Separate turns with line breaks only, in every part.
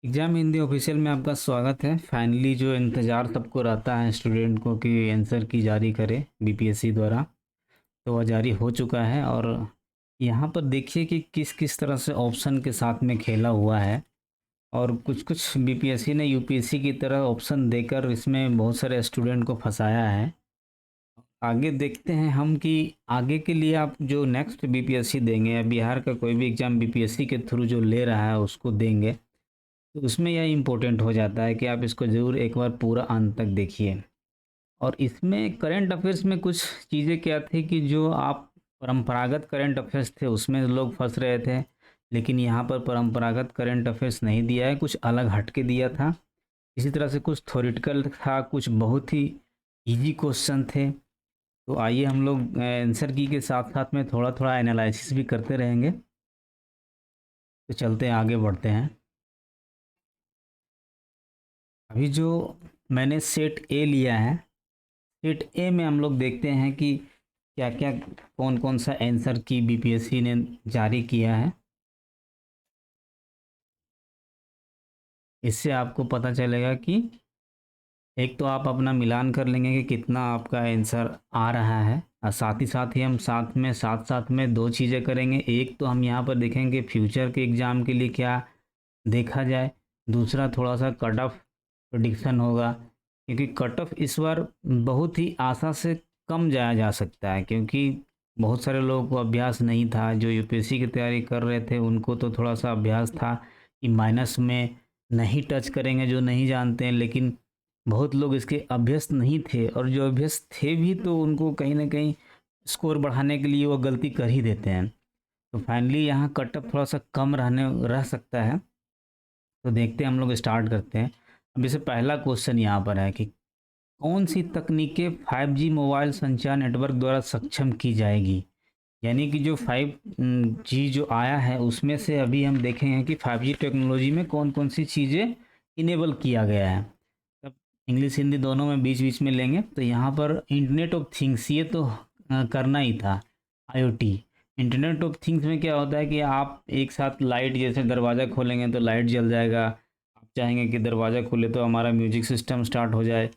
Exam Hindi official में आपका स्वागत है। फाइनली जो इंतज़ार सबको रहता है स्टूडेंट को कि आंसर की जारी करे बीपीएससी द्वारा, तो वह जारी हो चुका है। और यहाँ पर देखिए कि किस किस तरह से ऑप्शन के साथ में खेला हुआ है। और कुछ कुछ बीपीएससी ने यूपीएससी की तरह ऑप्शन देकर इसमें बहुत सारे स्टूडेंट को फंसाया है। आगे देखते हैं हम कि आगे के लिए आप जो नेक्स्ट बीपीएससी देंगे या बिहार का कोई भी एग्ज़ाम बीपीएससी के थ्रू जो ले रहा है उसको देंगे, तो उसमें यह इम्पोर्टेंट हो जाता है कि आप इसको ज़रूर एक बार पूरा अंत तक देखिए। और इसमें करंट अफेयर्स में कुछ चीज़ें क्या थी कि जो आप परंपरागत करंट अफेयर्स थे उसमें लोग फंस रहे थे, लेकिन यहाँ पर परंपरागत करंट अफेयर्स नहीं दिया है, कुछ अलग हट के दिया था। इसी तरह से कुछ थ्योरेटिकल था, कुछ बहुत ही इजी क्वेश्चन थे। तो आइए हम लोग आंसर की के साथ साथ में थोड़ा थोड़ा एनालिसिस भी करते रहेंगे। तो चलते हैं, आगे बढ़ते हैं। अभी जो मैंने सेट ए लिया है, सेट ए में हम लोग देखते हैं कि क्या क्या कौन कौन सा आंसर की बीपीएससी ने जारी किया है। इससे आपको पता चलेगा कि एक तो आप अपना मिलान कर लेंगे कि कितना आपका आंसर आ रहा है, और साथ ही हम साथ साथ में दो चीज़ें करेंगे। एक तो हम यहाँ पर देखेंगे फ्यूचर के एग्ज़ाम के लिए क्या देखा जाए, दूसरा थोड़ा सा कट ऑफ प्रिडिक्शन होगा, क्योंकि कट ऑफ इस बार बहुत ही आशा से कम जाया जा सकता है, क्योंकि बहुत सारे लोगों को अभ्यास नहीं था। जो यूपीएससी की तैयारी कर रहे थे उनको तो थोड़ा सा अभ्यास था कि माइनस में नहीं टच करेंगे जो नहीं जानते हैं, लेकिन बहुत लोग इसके अभ्यस्त नहीं थे, और जो अभ्यस्त थे भी तो उनको कहीं ना कहीं स्कोर बढ़ाने के लिए वो गलती कर ही देते हैं। तो फाइनली यहाँ कट ऑफ थोड़ा सा कम रह सकता है। तो देखते हैं, हम लोग स्टार्ट करते हैं। अब जैसे पहला क्वेश्चन यहाँ पर है कि कौन सी तकनीकें 5G मोबाइल संचार नेटवर्क द्वारा सक्षम की जाएगी। यानी कि जो 5G जो आया है उसमें से अभी हम देखेंगे कि 5G टेक्नोलॉजी में कौन कौन सी चीज़ें इनेबल किया गया है। तब इंग्लिश हिंदी दोनों में बीच बीच में लेंगे। तो यहाँ पर इंटरनेट ऑफ थिंग्स ये तो करना ही था। आईओटी, इंटरनेट ऑफ थिंग्स में क्या होता है कि आप एक साथ लाइट, जैसे दरवाज़ा खोलेंगे तो लाइट जल जाएगा, आप चाहेंगे कि दरवाज़ा खुले तो हमारा म्यूजिक सिस्टम स्टार्ट हो जाए।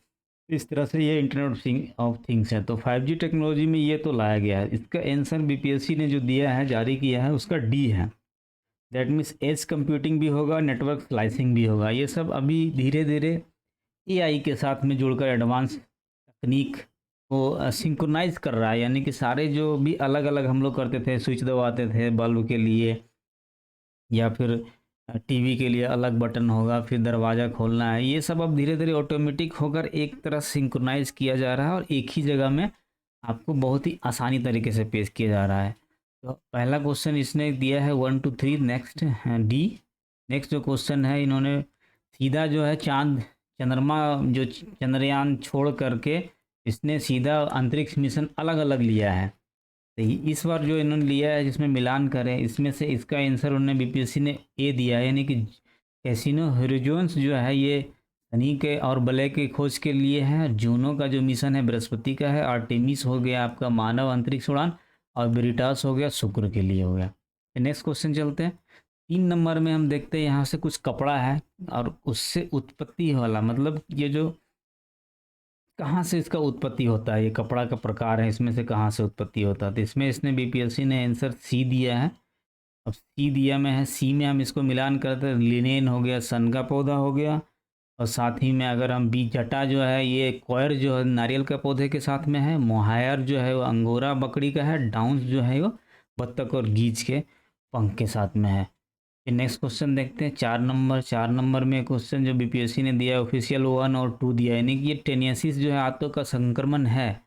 इस तरह से ये इंटरनेट ऑफ थिंग्स है। तो 5G टेक्नोलॉजी में ये तो लाया गया है। इसका आंसर बीपीएससी ने जो दिया है, जारी किया है, उसका डी है। दैट मीन्स एज कंप्यूटिंग भी होगा, नेटवर्क स्लाइसिंग भी होगा। ये सब अभी धीरे धीरे एआई के साथ में जुड़कर एडवांस तकनीक को सिंक्रोनाइज कर रहा है। यानी कि सारे जो भी अलग अलग हम लोग करते थे, स्विच दबाते थे बल्ब के लिए, या फिर टीवी के लिए अलग बटन होगा, फिर दरवाज़ा खोलना है, ये सब अब धीरे धीरे ऑटोमेटिक होकर एक तरह सिंक्रोनाइज किया जा रहा है, और एक ही जगह में आपको बहुत ही आसानी तरीके से पेश किया जा रहा है। तो पहला क्वेश्चन इसने दिया है 1 2 3। Next D. नेक्स्ट जो क्वेश्चन है, इन्होंने सीधा जो है चांद चंद्रमा जो चंद्रयान छोड़ करके इसने सीधा अंतरिक्ष मिशन अलग अलग लिया है। तो इस बार जो इन्होंने लिया है जिसमें मिलान करें, इसमें से इसका आंसर उन्होंने बीपीएससी ने ए दिया है। यानी कि कैसीनो होरिजोन्स जो है ये शनि के और बलय के खोज के लिए है। जूनो का जो मिशन है बृहस्पति का है। आर्टेमिस हो गया आपका मानव अंतरिक्ष उड़ान, और वेरिटास हो गया शुक्र के लिए हो गया। नेक्स्ट क्वेश्चन चलते हैं। 3 नंबर में हम देखते हैं यहाँ से कुछ कपड़ा है, और उससे उत्पत्ति वाला मतलब ये जो कहाँ से इसका उत्पत्ति होता है, ये कपड़ा का प्रकार है, इसमें से कहाँ से उत्पत्ति होता है। तो इसमें इसने बीपीएससी ने आंसर सी दिया है। अब सी दिया में है, सी में हम इसको मिलान करते हैं, लिनेन हो गया, सन का पौधा हो गया, और साथ ही में अगर हम बी जटा जो है ये कॉयर जो है नारियल का पौधे के साथ में है, मोहायर जो है वो अंगोरा बकरी का है, डाउन्स जो है वो बत्तख और गीज के पंख के साथ में है। फिर नेक्स्ट क्वेश्चन देखते हैं 4 नंबर। 4 नंबर में क्वेश्चन जो बीपीएससी ने दिया है ऑफिशियल 1 और 2 दिया है। यानी कि ये टेनियसिस जो है आंतों का संक्रमण है,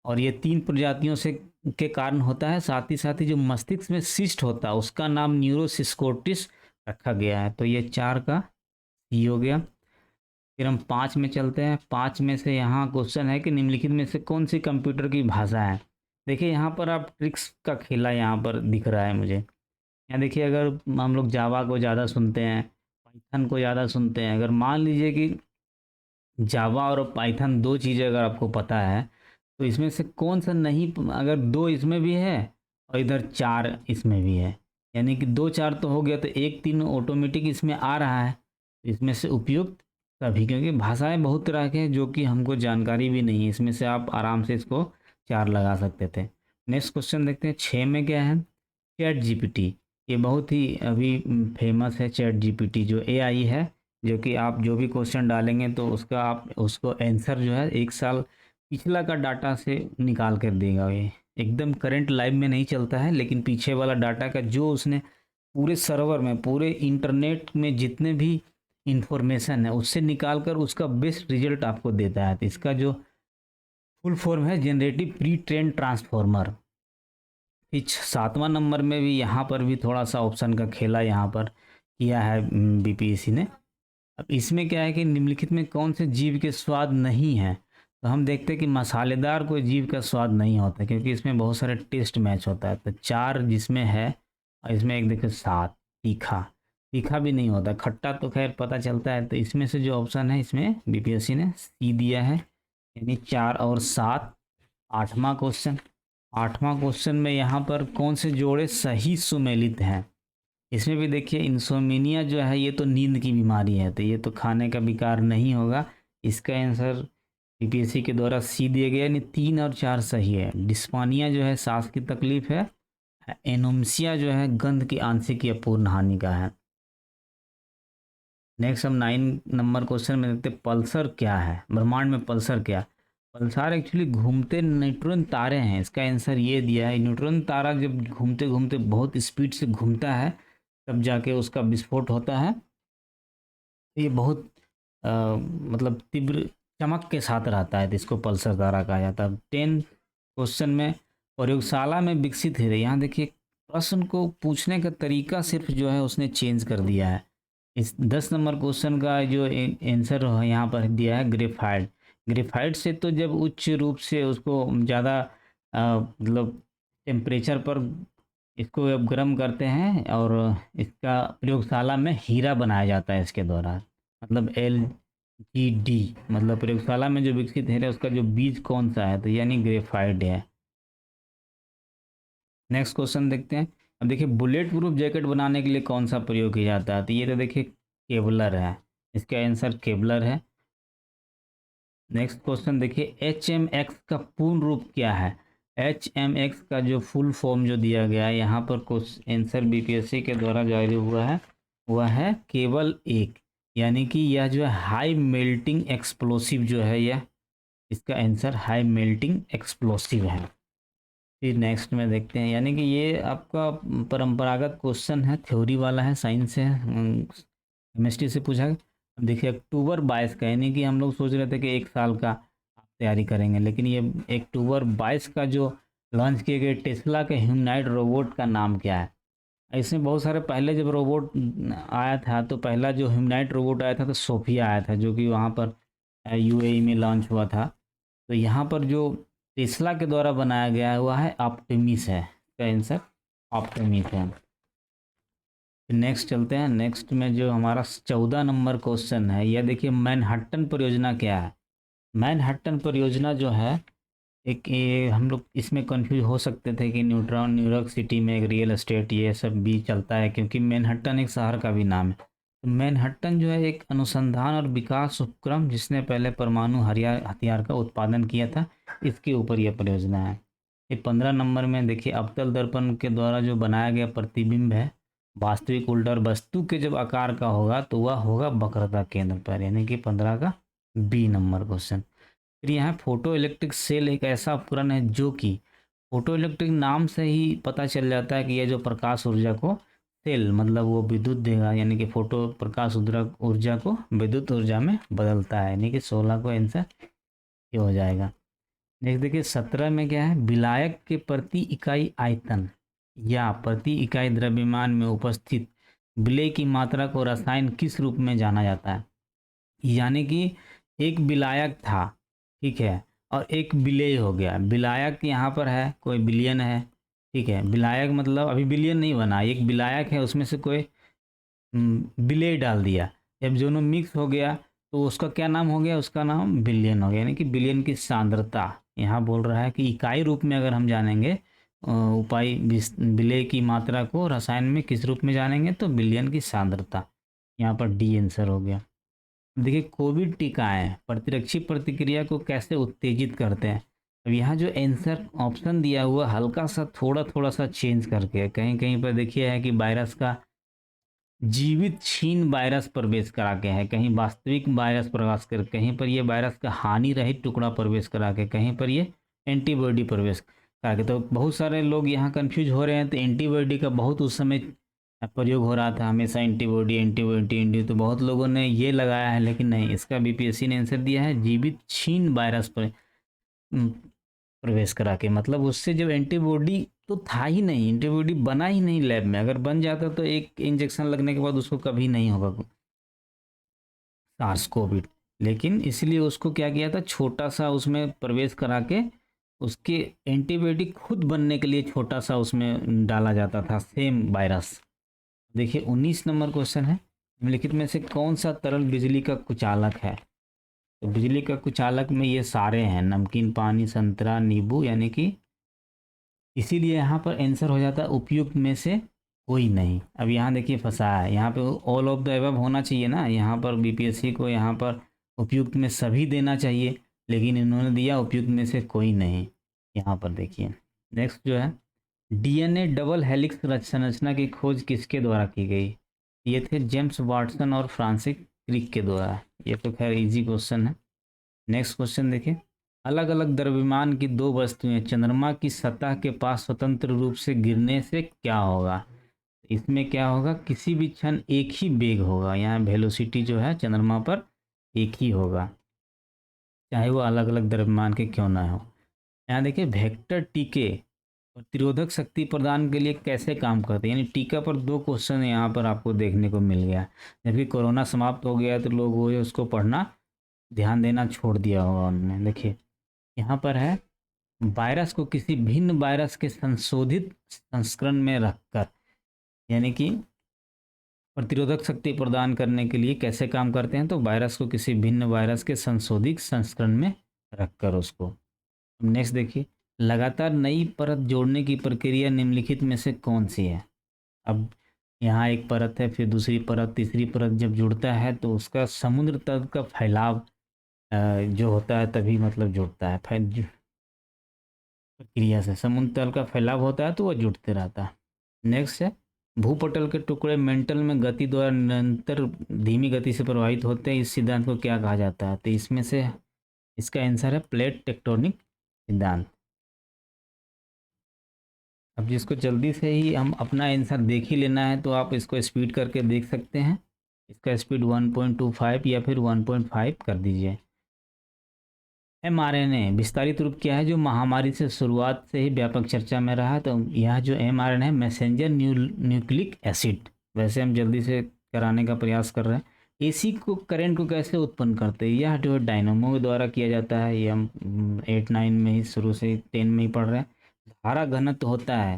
और ये 3 प्रजातियों से के कारण होता है। साथ ही जो मस्तिष्क में सिस्ट होता है उसका नाम न्यूरोसिस्कोटिस रखा गया है। तो ये 4 का सी हो गया। फिर हम 5 में चलते हैं। 5 में से यहाँ क्वेश्चन है कि निम्नलिखित में से कौन सी कंप्यूटर की भाषा है। देखिए यहाँ पर आप ट्रिक्स का खेला यहाँ पर दिख रहा है मुझे। यहाँ देखिए, अगर हम लोग जावा को ज़्यादा सुनते हैं, पाइथन को ज़्यादा सुनते हैं, अगर मान लीजिए कि जावा और पाइथन दो चीज़ें अगर आपको पता है, तो इसमें से कौन सा नहीं, अगर दो इसमें भी है और इधर 4 इसमें भी है, यानी कि 2 4 तो हो गया, तो 1 3 ऑटोमेटिक इसमें आ रहा है। इसमें से उपयुक्त सभी, क्योंकि भाषाएं बहुत तरह के हैं जो कि हमको जानकारी भी नहीं है, इसमें से आप आराम से इसको 4 लगा सकते थे। नेक्स्ट क्वेश्चन देखते हैं 6 में क्या है, चैट जीपीटी। ये बहुत ही अभी फेमस है चैट जीपीटी, जो एआई है, जो कि आप जो भी क्वेश्चन डालेंगे तो उसका आप उसको आंसर जो है 1 साल पिछला का डाटा से निकाल कर देगा। ये एकदम करंट लाइव में नहीं चलता है, लेकिन पीछे वाला डाटा का जो उसने पूरे सर्वर में, पूरे इंटरनेट में जितने भी इंफॉर्मेशन है उससे निकाल कर उसका बेस्ट रिजल्ट आपको देता है। तो इसका जो फुल फॉर्म है जनरेटिव प्री ट्रेन ट्रांसफॉर्मर। फिर 7वां नंबर में भी यहाँ पर भी थोड़ा सा ऑप्शन का खेला यहाँ पर किया है बीपीएससी ने। अब इसमें क्या है कि निम्नलिखित में कौन से जीव के स्वाद नहीं है, तो हम देखते हैं कि मसालेदार कोई जीव का स्वाद नहीं होता, क्योंकि इसमें बहुत सारे टेस्ट मैच होता है। तो 4 जिसमें है, और इसमें एक देखिए 7 तीखा, तीखा भी नहीं होता, खट्टा तो खैर पता चलता है। तो इसमें से जो ऑप्शन है इसमें बीपीएससी ने सी दिया है, यानी 4 और 7। 8वां क्वेश्चन, 8वां क्वेश्चन में यहाँ पर कौन से जोड़े सही सुमेलित हैं। इसमें भी देखिए इंसोमिनिया जो है ये तो नींद की बीमारी है, तो ये तो खाने का विकार नहीं होगा। इसका आंसर बीपीएससी के द्वारा सी दिया गया, यानी 3 और 4 सही है। डिस्पानिया जो है सांस की तकलीफ है। एनोमसिया जो है गंध की आंशिक या पूर्ण हानि का है। नेक्स्ट हम 9 नंबर क्वेश्चन में देखते हैं पल्सर क्या है, ब्रह्मांड में पल्सर क्या। पल्सार एक्चुअली घूमते न्यूट्रॉन तारे हैं, इसका आंसर ये दिया है। न्यूट्रॉन तारा जब घूमते घूमते बहुत स्पीड से घूमता है तब जाके उसका विस्फोट होता है। ये बहुत मतलब तीव्र चमक के साथ रहता है, तो इसको पल्सर तारा कहा जाता है। 10 क्वेश्चन में प्रयोगशाला में विकसित है, यहाँ देखिए प्रश्न को पूछने का तरीका सिर्फ जो है उसने चेंज कर दिया है। इस 10 नंबर क्वेश्चन का जो आंसर यहाँ पर दिया है ग्रेफाइट। ग्रेफाइट से तो जब उच्च रूप से उसको ज़्यादा मतलब टेम्परेचर पर इसको अब गर्म करते हैं और इसका प्रयोगशाला में हीरा बनाया जाता है इसके द्वारा। मतलब LGD, मतलब प्रयोगशाला में जो विकसित हीरा उसका जो बीज कौन सा है, तो यानी ग्रेफाइट है। नेक्स्ट क्वेश्चन देखते हैं। अब देखिए बुलेट प्रूफ जैकेट बनाने के लिए कौन सा प्रयोग किया जाता है, तो ये तो देखिए केवलर है, इसका आंसर केवलर है। नेक्स्ट क्वेश्चन देखिए HMX का पूर्ण रूप क्या है। HMX का जो फुल फॉर्म जो दिया गया है यहाँ पर कुछ आंसर बीपीएससी के द्वारा जारी हुआ है, वह है केवल एक, यानी कि यह जो है हाई मेल्टिंग एक्सप्लोसिव जो है, यह इसका आंसर हाई मेल्टिंग एक्सप्लोसिव है। फिर नेक्स्ट में देखते हैं, यानी कि ये आपका परंपरागत क्वेश्चन है, थ्योरी वाला है, साइंस से केमिस्ट्री से पूछा है। अब देखिए अक्टूबर 22 का, यानी कि हम लोग सोच रहे थे कि 1 साल का आप तैयारी करेंगे, लेकिन ये अक्टूबर 22 का जो लॉन्च किए गए टेस्ला के ह्यूमनॉइड रोबोट का नाम क्या है। इसमें बहुत सारे पहले जब रोबोट आया था तो पहला जो ह्यूमनॉइड रोबोट आया था तो सोफिया आया था, जो कि वहाँ पर UAE में लॉन्च हुआ था। तो यहाँ पर जो टेस्ला के द्वारा बनाया गया है वह है ऑप्टिमिस है, इसका आंसर ऑप्टिमिस है। नेक्स्ट चलते हैं। नेक्स्ट में जो हमारा 14 नंबर क्वेश्चन है, यह देखिए मैनहट्टन परियोजना क्या है। मैनहट्टन परियोजना जो है एक, ये हम लोग इसमें कंफ्यूज हो सकते थे कि न्यूयॉर्क सिटी में एक रियल एस्टेट ये सब भी चलता है, क्योंकि मैनहट्टन एक शहर का भी नाम है। तो मैनहट्टन जो है एक अनुसंधान और विकास उपक्रम जिसने पहले परमाणु हथियार का उत्पादन किया था, इसके ऊपर यह परियोजना है। ये 15 नंबर में देखिए अवतल दर्पण के द्वारा जो बनाया गया प्रतिबिंब है वास्तविक उल्टा और वस्तु के जब आकार का होगा तो वह होगा वक्रता केंद्र पर, यानी कि 15 का B नंबर क्वेश्चन। फिर यहाँ फोटो इलेक्ट्रिक सेल एक ऐसा उपकरण है जो कि फोटो इलेक्ट्रिक नाम से ही पता चल जाता है कि यह जो प्रकाश ऊर्जा को सेल मतलब वो विद्युत देगा, यानी कि फोटो प्रकाश ऊर्जा को विद्युत ऊर्जा में बदलता है, यानी कि 16 को आंसर ये हो जाएगा। नेक्स्ट देखिए 17 में क्या है, विलायक के प्रति इकाई आयतन या प्रति इकाई द्रव्यमान में उपस्थित विलेय की मात्रा को रसायन किस रूप में जाना जाता है। यानी कि एक विलायक था, ठीक है, और एक विलेय हो गया। विलायक यहाँ पर है, कोई विलयन है, ठीक है, विलायक मतलब अभी विलयन नहीं बना, एक विलायक है उसमें से कोई विलेय डाल दिया, जब दोनों मिक्स हो गया तो उसका क्या नाम हो गया, उसका नाम विलयन हो गया। यानी कि विलयन की सांद्रता यहाँ बोल रहा है कि इकाई रूप में अगर हम जानेंगे विलेय की मात्रा को रसायन में किस रूप में जानेंगे, तो विलयन की सांद्रता। यहाँ पर डी आंसर हो गया। देखिए कोविड टीकाएं प्रतिरक्षी प्रतिक्रिया को कैसे उत्तेजित करते हैं। अब यहाँ जो आंसर ऑप्शन दिया हुआ हल्का सा थोड़ा थोड़ा सा चेंज करके कहीं कहीं पर देखिए है कि वायरस का जीवित क्षीण वायरस प्रवेश करा के है, कहीं वास्तविक वायरस प्रवेश कर, कहीं पर ये वायरस का हानि रहित टुकड़ा प्रवेश करा के, कहीं पर ये एंटीबॉडी प्रवेश करा के। तो बहुत सारे लोग यहाँ कंफ्यूज हो रहे हैं। तो एंटीबॉडी का बहुत उस समय प्रयोग हो रहा था, हमेशा एंटीबॉडी एंटीबॉडी एंटी, तो बहुत लोगों ने ये लगाया है, लेकिन नहीं, इसका बीपीएससी ने आंसर दिया है जीवित क्षीण वायरस पर प्रवेश करा के। मतलब उससे जब एंटीबॉडी तो था ही नहीं, एंटीबॉडी बना ही नहीं लैब में, अगर बन जाता तो एक इंजेक्शन लगने के बाद उसको कभी नहीं होगा सार्स कोविड। लेकिन इसलिए उसको क्या किया था, छोटा सा उसमें प्रवेश करा के उसके एंटीबॉडी खुद बनने के लिए छोटा सा उसमें डाला जाता था सेम वायरस। देखिए 19 नंबर क्वेश्चन है, निम्नलिखित में से कौन सा तरल बिजली का कुचालक है। तो बिजली का कुचालक में ये सारे हैं, नमकीन पानी संतरा नींबू, यानी कि इसीलिए यहाँ पर आंसर हो जाता है उपयुक्त में से कोई नहीं। अब यहाँ देखिए फंसा है, यहाँ पे ऑल ऑफ द एबव होना चाहिए ना, यहाँ पर बीपीएससी को यहाँ पर उपयुक्त में सभी देना चाहिए, लेकिन इन्होंने दिया उपयुक्त में से कोई नहीं। यहाँ पर देखिए नेक्स्ट जो है, डीएनए डबल हेलिक्स संरचना की खोज किसके द्वारा की गई। ये थे जेम्स वाटसन और फ्रांसिस क्रिक के द्वारा। ये तो खैर इजी क्वेश्चन है। नेक्स्ट क्वेश्चन देखिए, अलग अलग द्रव्यमान की दो वस्तुएं चंद्रमा की सतह के पास स्वतंत्र रूप से गिरने से क्या होगा। इसमें क्या होगा, किसी भी क्षण एक ही वेग होगा, यहाँ वेलोसिटी जो है चंद्रमा पर एक ही होगा, चाहे वो अलग अलग द्रव्यमान के क्यों ना हो। यहाँ देखिए वेक्टर टीके प्रतिरोधक शक्ति प्रदान के लिए कैसे काम करते हैं, यानी टीका पर दो क्वेश्चन यहाँ पर आपको देखने को मिल गया। जबकि कोरोना समाप्त हो गया तो लोग वो उसको पढ़ना ध्यान देना छोड़ दिया होगा उन्होंने। देखिए यहाँ पर है, वायरस को किसी भिन्न वायरस के संशोधित संस्करण में रखकर, यानी कि प्रतिरोधक शक्ति प्रदान करने के लिए कैसे काम करते हैं, तो वायरस को किसी भिन्न वायरस के संशोधित संस्करण में रखकर उसको। नेक्स्ट देखिए, लगातार नई परत जोड़ने की प्रक्रिया निम्नलिखित में से कौन सी है। अब यहाँ एक परत है, फिर दूसरी परत, तीसरी परत जब जुड़ता है तो उसका समुद्र तल का फैलाव जो होता है तभी मतलब जुड़ता है, प्रक्रिया से समुद्र तल का फैलाव होता है तो वह जुड़ते रहता है। नेक्स्ट है, भूपटल के टुकड़े मेंटल में गति द्वारा निरंतर धीमी गति से प्रवाहित होते हैं, इस सिद्धांत को क्या कहा जाता है। तो इसमें से इसका आंसर है प्लेट टेक्टोनिक सिद्धांत। अब जिसको जल्दी से ही हम अपना आंसर देख ही लेना है तो आप इसको स्पीड करके देख सकते हैं। इसका स्पीड 1.25 या फिर 1.5 कर दीजिए। mRNA विस्तारित रूप क्या है जो महामारी से शुरुआत से ही व्यापक चर्चा में रहा। तो यह जो mRNA है मैसेंजर न्यूक्लिक एसिड। वैसे हम जल्दी से कराने का प्रयास कर रहे हैं। एसी को करंट को कैसे उत्पन्न करते हैं, यह जो डायनामो के द्वारा किया जाता है। ये हम 8-9 में ही शुरू से 10 में ही पढ़ रहे हैं। धारा घनत्व होता है,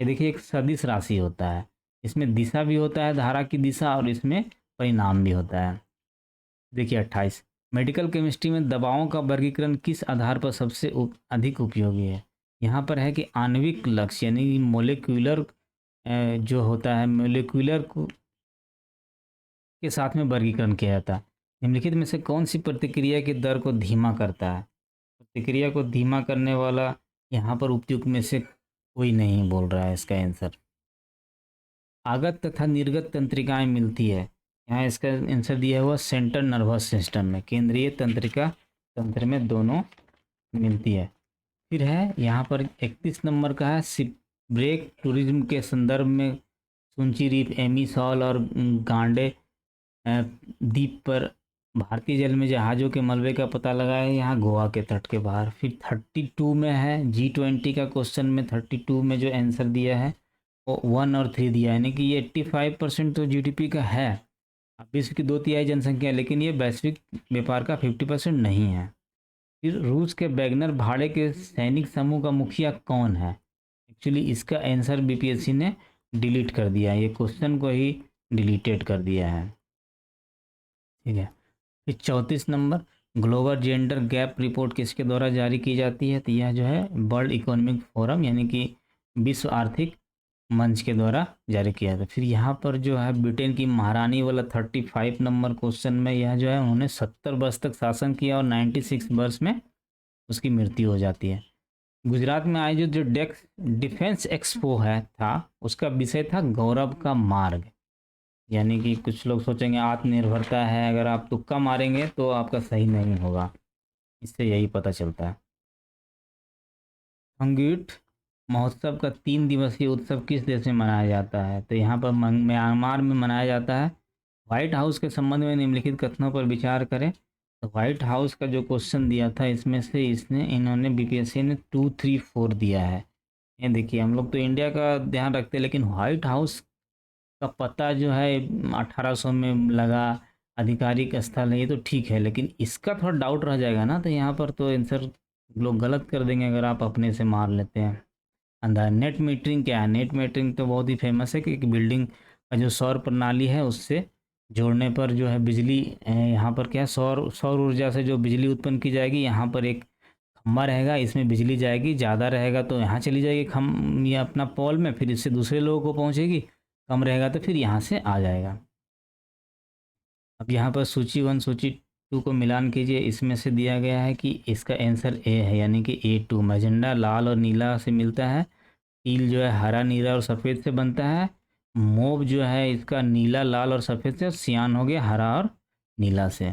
ये देखिए एक सदिश राशि होता है, इसमें दिशा भी होता है धारा की दिशा, और इसमें परिणाम भी होता है। देखिए 28, मेडिकल केमिस्ट्री में दवाओं का वर्गीकरण किस आधार पर सबसे अधिक उपयोगी है। यहाँ पर है कि आणविक लक्ष्य यानी मोलिक्यूलर जो होता है मोलिक्यूलर को के साथ में वर्गीकरण किया जाता है। निम्नलिखित में से कौन सी प्रतिक्रिया की दर को धीमा करता है। प्रतिक्रिया को धीमा करने वाला यहाँ पर उपयुक्त में से कोई नहीं बोल रहा है इसका आंसर। आगत तथा निर्गत तंत्रिकाएं मिलती है, यहाँ इसका आंसर दिया हुआ सेंट्रल नर्वस सिस्टम में, केंद्रीय तंत्रिका तंत्र में दोनों मिलती है। फिर है यहाँ पर 31 नंबर का है, शिपब्रेक टूरिज्म के संदर्भ में सुंची रीफ एमीसॉल और गांडे द्वीप पर भारतीय जल में जहाज़ों के मलबे का पता लगाया है, यहाँ गोवा के तट के बाहर। फिर 32 में है G20 का क्वेश्चन में 32 में जो आंसर दिया है वो 1 और 3 दिया है, यानी कि ये 85% तो जीडीपी का है, विश्व की 2/3 जनसंख्या, लेकिन ये वैश्विक व्यापार का 50% नहीं है। फिर रूस के वैगनर भाड़े के सैनिक समूह का मुखिया कौन है। एक्चुअली इसका आंसर बीपीएससी ने डिलीट कर दिया है, ये क्वेश्चन को ही डिलीटेड कर दिया है। ठीक है, फिर 34 number, global gender gap report किसके द्वारा जारी की जाती है। तो यह जो है वर्ल्ड इकोनॉमिक फोरम यानी कि विश्व आर्थिक मंच के द्वारा जारी किया था। फिर यहाँ पर जो है ब्रिटेन की महारानी वाला 35 नंबर क्वेश्चन में यह जो है उन्होंने 70 वर्ष तक शासन किया और 96 वर्ष में उसकी मृत्यु हो जाती है। गुजरात में आयोजित जो डेक्स डिफेंस एक्सपो है था उसका विषय था गौरव का मार्ग। यानी कि कुछ लोग सोचेंगे आत्मनिर्भरता है, अगर आप तुक्का मारेंगे तो आपका सही नहीं होगा, इससे यही पता चलता है। संगीत महोत्सव का 3 दिवसीय उत्सव किस देश में मनाया जाता है? तो यहाँ पर म्यांमार में मनाया जाता है। व्हाइट हाउस के संबंध में निम्नलिखित कथनों पर विचार करें। तो व्हाइट हाउस का जो क्वेश्चन दिया था इसमें से इन्होंने बीपीएससी ने 2, 3, 4 दिया है। ये देखिए, हम लोग तो इंडिया का ध्यान रखते हैं लेकिन व्हाइट हाउस का पता जो है 1800 में लगा, आधिकारिक स्थल है, ये तो ठीक है, लेकिन इसका थोड़ा डाउट रह जाएगा ना, तो यहाँ पर तो आंसर लोग गलत कर देंगे अगर आप अपने से मार लेते हैं। अंदर नेट मीटरिंग क्या है? नेट मीटरिंग तो बहुत ही फेमस है कि एक बिल्डिंग का जो सौर प्रणाली है उससे जोड़ने पर जो है बिजली यहाँ पर क्या है, सौर सौर ऊर्जा से जो बिजली उत्पन्न की जाएगी, यहाँ पर एक खम्बा रहेगा, इसमें बिजली जाएगी, ज़्यादा रहेगा तो यहाँ चली जाएगी खम ये अपना पोल में, फिर इससे दूसरे लोगों को पहुँचेगी, कम रहेगा तो फिर यहाँ से आ जाएगा। अब यहाँ पर सूची 1 सूची 2 को मिलान कीजिए। इसमें से दिया गया है कि इसका आंसर ए है, यानी कि A2। मैजेंडा लाल और नीला से मिलता है, टील जो है हरा नीला और सफ़ेद से बनता है, मोव जो है इसका नीला लाल और सफ़ेद से, और सियान हो गया हरा और नीला से।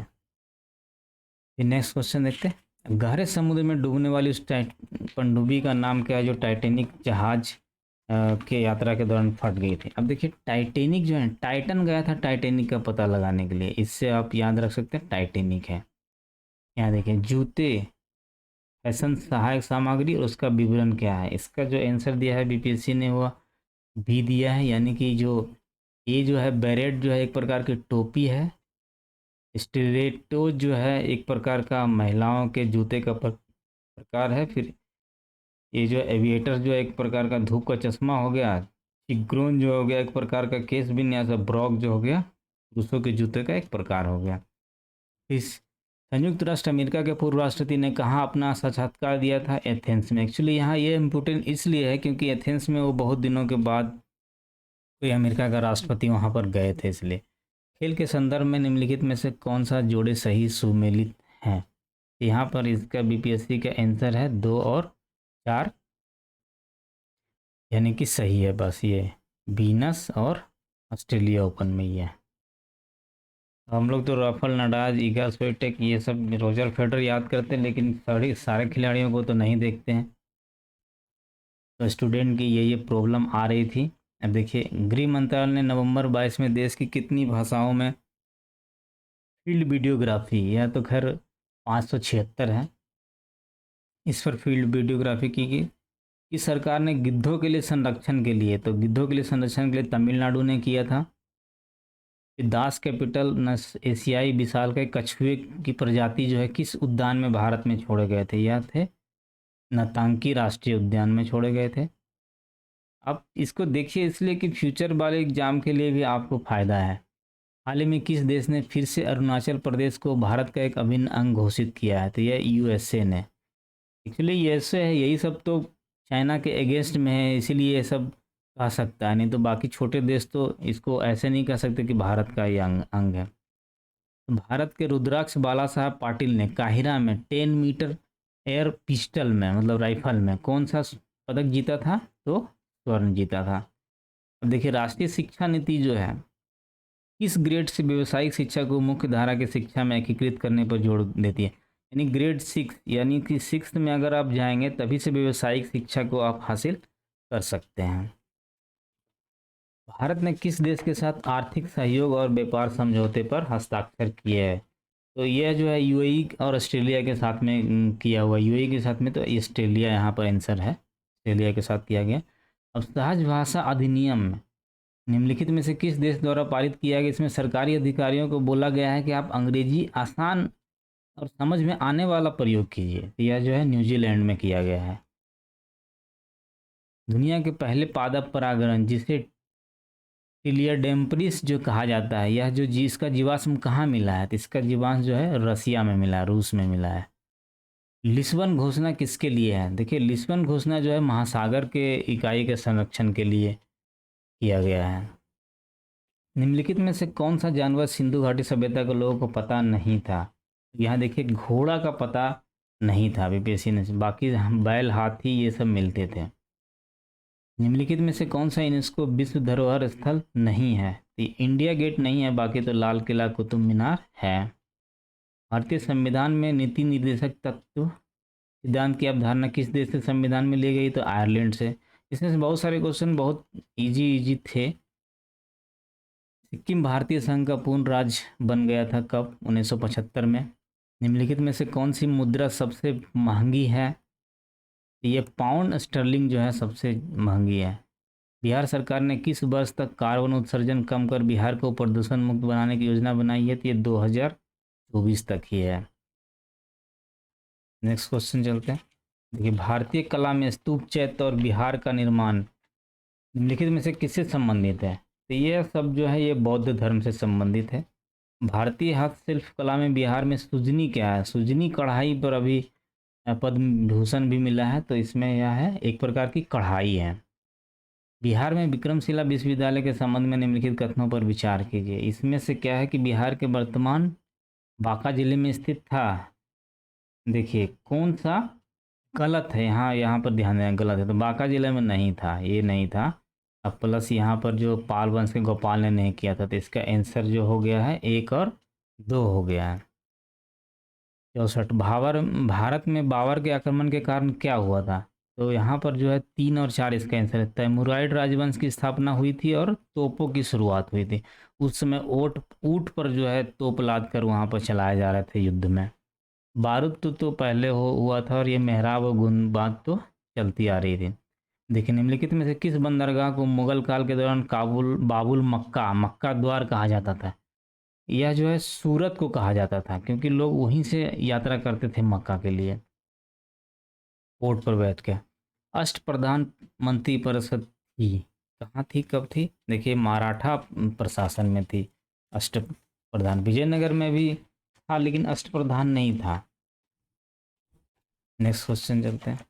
फिर नेक्स्ट क्वेश्चन देखते हैं। गहरे समुद्र में डूबने वाली उस पनडुब्बी का नाम क्या है जो टाइटैनिक जहाज के यात्रा के दौरान फट गई थी? अब देखिए, टाइटैनिक जो है, टाइटन गया था टाइटैनिक का पता लगाने के लिए, इससे आप याद रख सकते हैं टाइटैनिक है। यहाँ देखिए, जूते फैशन सहायक सामग्री और उसका विवरण क्या है? इसका जो आंसर दिया है बीपीएससी ने वो भी दिया है, यानी कि जो ये जो है बेरेट जो है एक प्रकार की टोपी है, स्टिलेटो जो है एक प्रकार का महिलाओं के जूते का प्रकार है, फिर ये जो एविएटर जो है एक प्रकार का धूप का चश्मा हो गया, चिग्रोन जो हो गया एक प्रकार का केस विन्यास, ब्रॉक जो हो गया रूसों के जूते का एक प्रकार हो गया। इस संयुक्त राष्ट्र अमेरिका के पूर्व राष्ट्रपति ने कहाँ अपना साक्षात्कार दिया था? एथेंस में। एक्चुअली यहाँ ये इम्पोर्टेंट इसलिए है क्योंकि एथेंस में वो बहुत दिनों के बाद कोई अमेरिका का राष्ट्रपति वहाँ पर गए थे, इसलिए। खेल के संदर्भ में निम्नलिखित में से कौन सा जोड़े सही सुमेलित हैं? यहाँ पर इसका बीपीएससी का आंसर है 2 और 4, यानी कि सही है बस ये वीनस और ऑस्ट्रेलिया ओपन में ही है। हम लोग तो राफेल नडाल, इगा स्वियाटेक ये सब, रोजर फेडरर याद करते हैं लेकिन सारे खिलाड़ियों को तो नहीं देखते हैं। तो स्टूडेंट की ये प्रॉब्लम आ रही थी। अब देखिए, गृह मंत्रालय ने नवंबर 22 में देश की कितनी भाषाओं में फील्ड वीडियोग्राफी, यह तो खैर 576 है, इस पर फील्ड वीडियोग्राफी की गई। कि सरकार ने गिद्धों के लिए संरक्षण के लिए, तो गिद्धों के लिए संरक्षण के लिए तमिलनाडु ने किया था। दास कैपिटल न एशियाई विशाल के कछुए की प्रजाति जो है किस उद्यान में भारत में छोड़े गए थे? यह थे नतांकी राष्ट्रीय उद्यान में छोड़े गए थे। अब इसको देखिए इसलिए कि फ्यूचर वाले एग्जाम के लिए भी आपको फ़ायदा है। हाल ही में किस देश ने फिर से अरुणाचल प्रदेश को भारत का एक अभिन्न अंग घोषित किया है? तो यह यूएसए ने। एक्चुअली यूएसए है, यही सब तो चाइना के अगेंस्ट में है, इसीलिए ये सब कह सकता है, नहीं तो बाकी छोटे देश तो इसको ऐसे नहीं कह सकते कि भारत का ये अंग है। तो भारत के रुद्राक्ष बाला साहब पाटिल ने काहिरा में 10 मीटर एयर पिस्टल में, मतलब राइफल में, कौन सा पदक जीता था? तो स्वर्ण जीता था। अब देखिए, राष्ट्रीय शिक्षा नीति जो है किस ग्रेड से व्यावसायिक शिक्षा को मुख्य धारा की शिक्षा में एकीकृत करने पर जोर देती है? यानी ग्रेड 6, यानी कि 6th में अगर आप जाएंगे तभी से व्यावसायिक शिक्षा को आप हासिल कर सकते हैं। भारत ने किस देश के साथ आर्थिक सहयोग और व्यापार समझौते पर हस्ताक्षर किए हैं? तो यह जो है यूएई और ऑस्ट्रेलिया के साथ में किया हुआ। यूएई के साथ में तो ऑस्ट्रेलिया यहाँ पर आंसर है, ऑस्ट्रेलिया के साथ किया गया। अब सहज भाषा अधिनियम में निम्नलिखित में से किस देश द्वारा पारित किया गया? इसमें सरकारी अधिकारियों को बोला गया है कि आप अंग्रेजी आसान और समझ में आने वाला प्रयोग कीजिए। तो यह जो है न्यूजीलैंड में किया गया है। दुनिया के पहले पादप परागण जिसे टिलियडेम्परिस जो कहा जाता है, यह जो इसका जीवाश्म कहाँ मिला है? तो इसका जीवाश्म जो है रसिया में मिला है, रूस में मिला है। लिस्बन घोषणा किसके लिए है? देखिए, लिस्बन घोषणा जो है महासागर के इकाई के संरक्षण के लिए किया गया है। निम्नलिखित में से कौन सा जानवर सिंधु घाटी सभ्यता के लोगों को पता नहीं था? यहाँ देखिए घोड़ा का पता नहीं था बीपीएससी ने, बाकी बैल, हाथी ये सब मिलते थे। निम्नलिखित में से कौन सा यूनेस्को विश्व धरोहर स्थल नहीं है? तो इंडिया गेट नहीं है, बाकी तो लाल किला, कुतुब मीनार है। भारतीय संविधान में नीति निर्देशक तत्व सिद्धांत की अवधारणा किस देश से संविधान में ली गई? तो आयरलैंड से। इसमें से बहुत सारे क्वेश्चन बहुत इजी इजी थे। सिक्किम भारतीय संघ का पूर्ण राज्य बन गया था कब? 1975 में। निम्नलिखित में से कौन सी मुद्रा सबसे महंगी है? ये पाउंड स्टर्लिंग जो है सबसे महंगी है। बिहार सरकार ने किस वर्ष तक कार्बन उत्सर्जन कम कर बिहार को प्रदूषण मुक्त बनाने की योजना बनाई है? तो ये 2024 तक ही है। नेक्स्ट क्वेश्चन चलते हैं। देखिए भारतीय कला में स्तूप, चैत्य और बिहार का निर्माण निम्नलिखित में से किससे संबंधित है? तो ये सब जो है ये बौद्ध धर्म से संबंधित है। भारतीय हस्तशिल्प कला में बिहार में सुजनी क्या है? सुजनी कढ़ाई पर अभी पद्म भूषण भी मिला है, तो इसमें यह है एक प्रकार की कढ़ाई है। बिहार में विक्रमशिला विश्वविद्यालय के संबंध में निम्नलिखित कथनों पर विचार कीजिए। इसमें से क्या है कि बिहार के वर्तमान बांका जिले में स्थित था। देखिए कौन सा गलत है, यहाँ यहाँ पर ध्यान देना, गलत है। तो बांका जिले में नहीं था, ये नहीं था। अब प्लस यहाँ पर जो पाल वंश के गोपाल ने नहीं किया था, तो इसका आंसर जो हो गया है 1 और 2 हो गया है। 64 भारत में बाबर के आक्रमण के कारण क्या हुआ था? तो यहाँ पर जो है 3 और 4 इसका आंसर है। तैमूराइड राजवंश की स्थापना हुई थी और तोपों की शुरुआत हुई थी। उस समय ऊंट पर जो है तोप लाद कर वहाँ पर चलाए जा रहे थे युद्ध में। बारूद तो पहले हुआ था, और ये मेहराब और गुंबाद तो चलती आ रही थी। देखिए निम्नलिखित में से किस बंदरगाह को मुगल काल के दौरान काबुल बाबुल मक्का मक्का द्वार कहा जाता था? यह जो है सूरत को कहा जाता था, क्योंकि लोग वहीं से यात्रा करते थे मक्का के लिए, पोर्ट पर बैठ के। अष्ट प्रधान मंत्री परिषद थी कहाँ थी, कब थी? देखिए मराठा प्रशासन में थी अष्ट प्रधान। विजयनगर में भी था, लेकिन अष्ट प्रधान नहीं था। नेक्स्ट क्वेश्चन चलते हैं।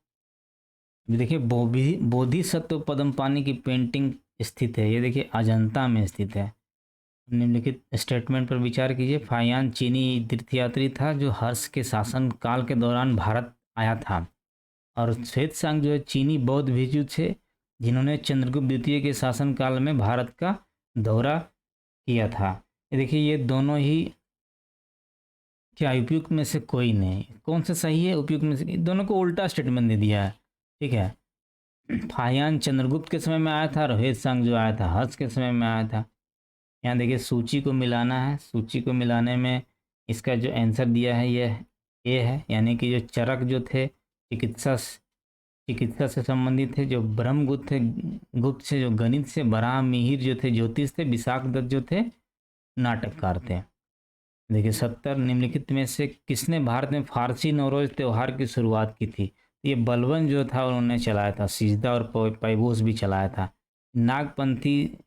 अभी देखिए बोधिसत्व पद्मपानी की पेंटिंग स्थित है, ये देखिए अजंता में स्थित है। निम्नलिखित स्टेटमेंट पर विचार कीजिए। फाहियान चीनी तीर्थयात्री था जो हर्ष के शासन काल के दौरान भारत आया था, और श्वेतसांग जो है चीनी बौद्ध भिक्षु थे जिन्होंने चंद्रगुप्त द्वितीय के शासन काल में भारत का दौरा किया था। ये देखिए ये दोनों ही क्या उपयुक्त में से कोई नहीं? कौन सा सही है उपयुक्त में से? दोनों को उल्टा स्टेटमेंट दे दिया है। ठीक है, फाहियान चंद्रगुप्त के समय में आया था, रोहित सांग जो आया था हर्ष के समय में आया था। यहाँ देखिए सूची को मिलाना है, सूची को मिलाने में इसका जो आंसर दिया है यह ए है, यानी कि जो चरक जो थे चिकित्सा से संबंधित थे, जो ब्रह्मगुप्त थे गुप्त से जो गणित से, बराह मिहिर जो थे ज्योतिष थे, विशाख दत्त जो थे नाटककार थे। देखिए 70 निम्नलिखित में से किसने भारत में फारसी नवरोज त्यौहार की शुरुआत की थी? ये बलबन जो था उन्होंने चलाया था, सिजदा और पैबोस भी चलाया था। नागपंथी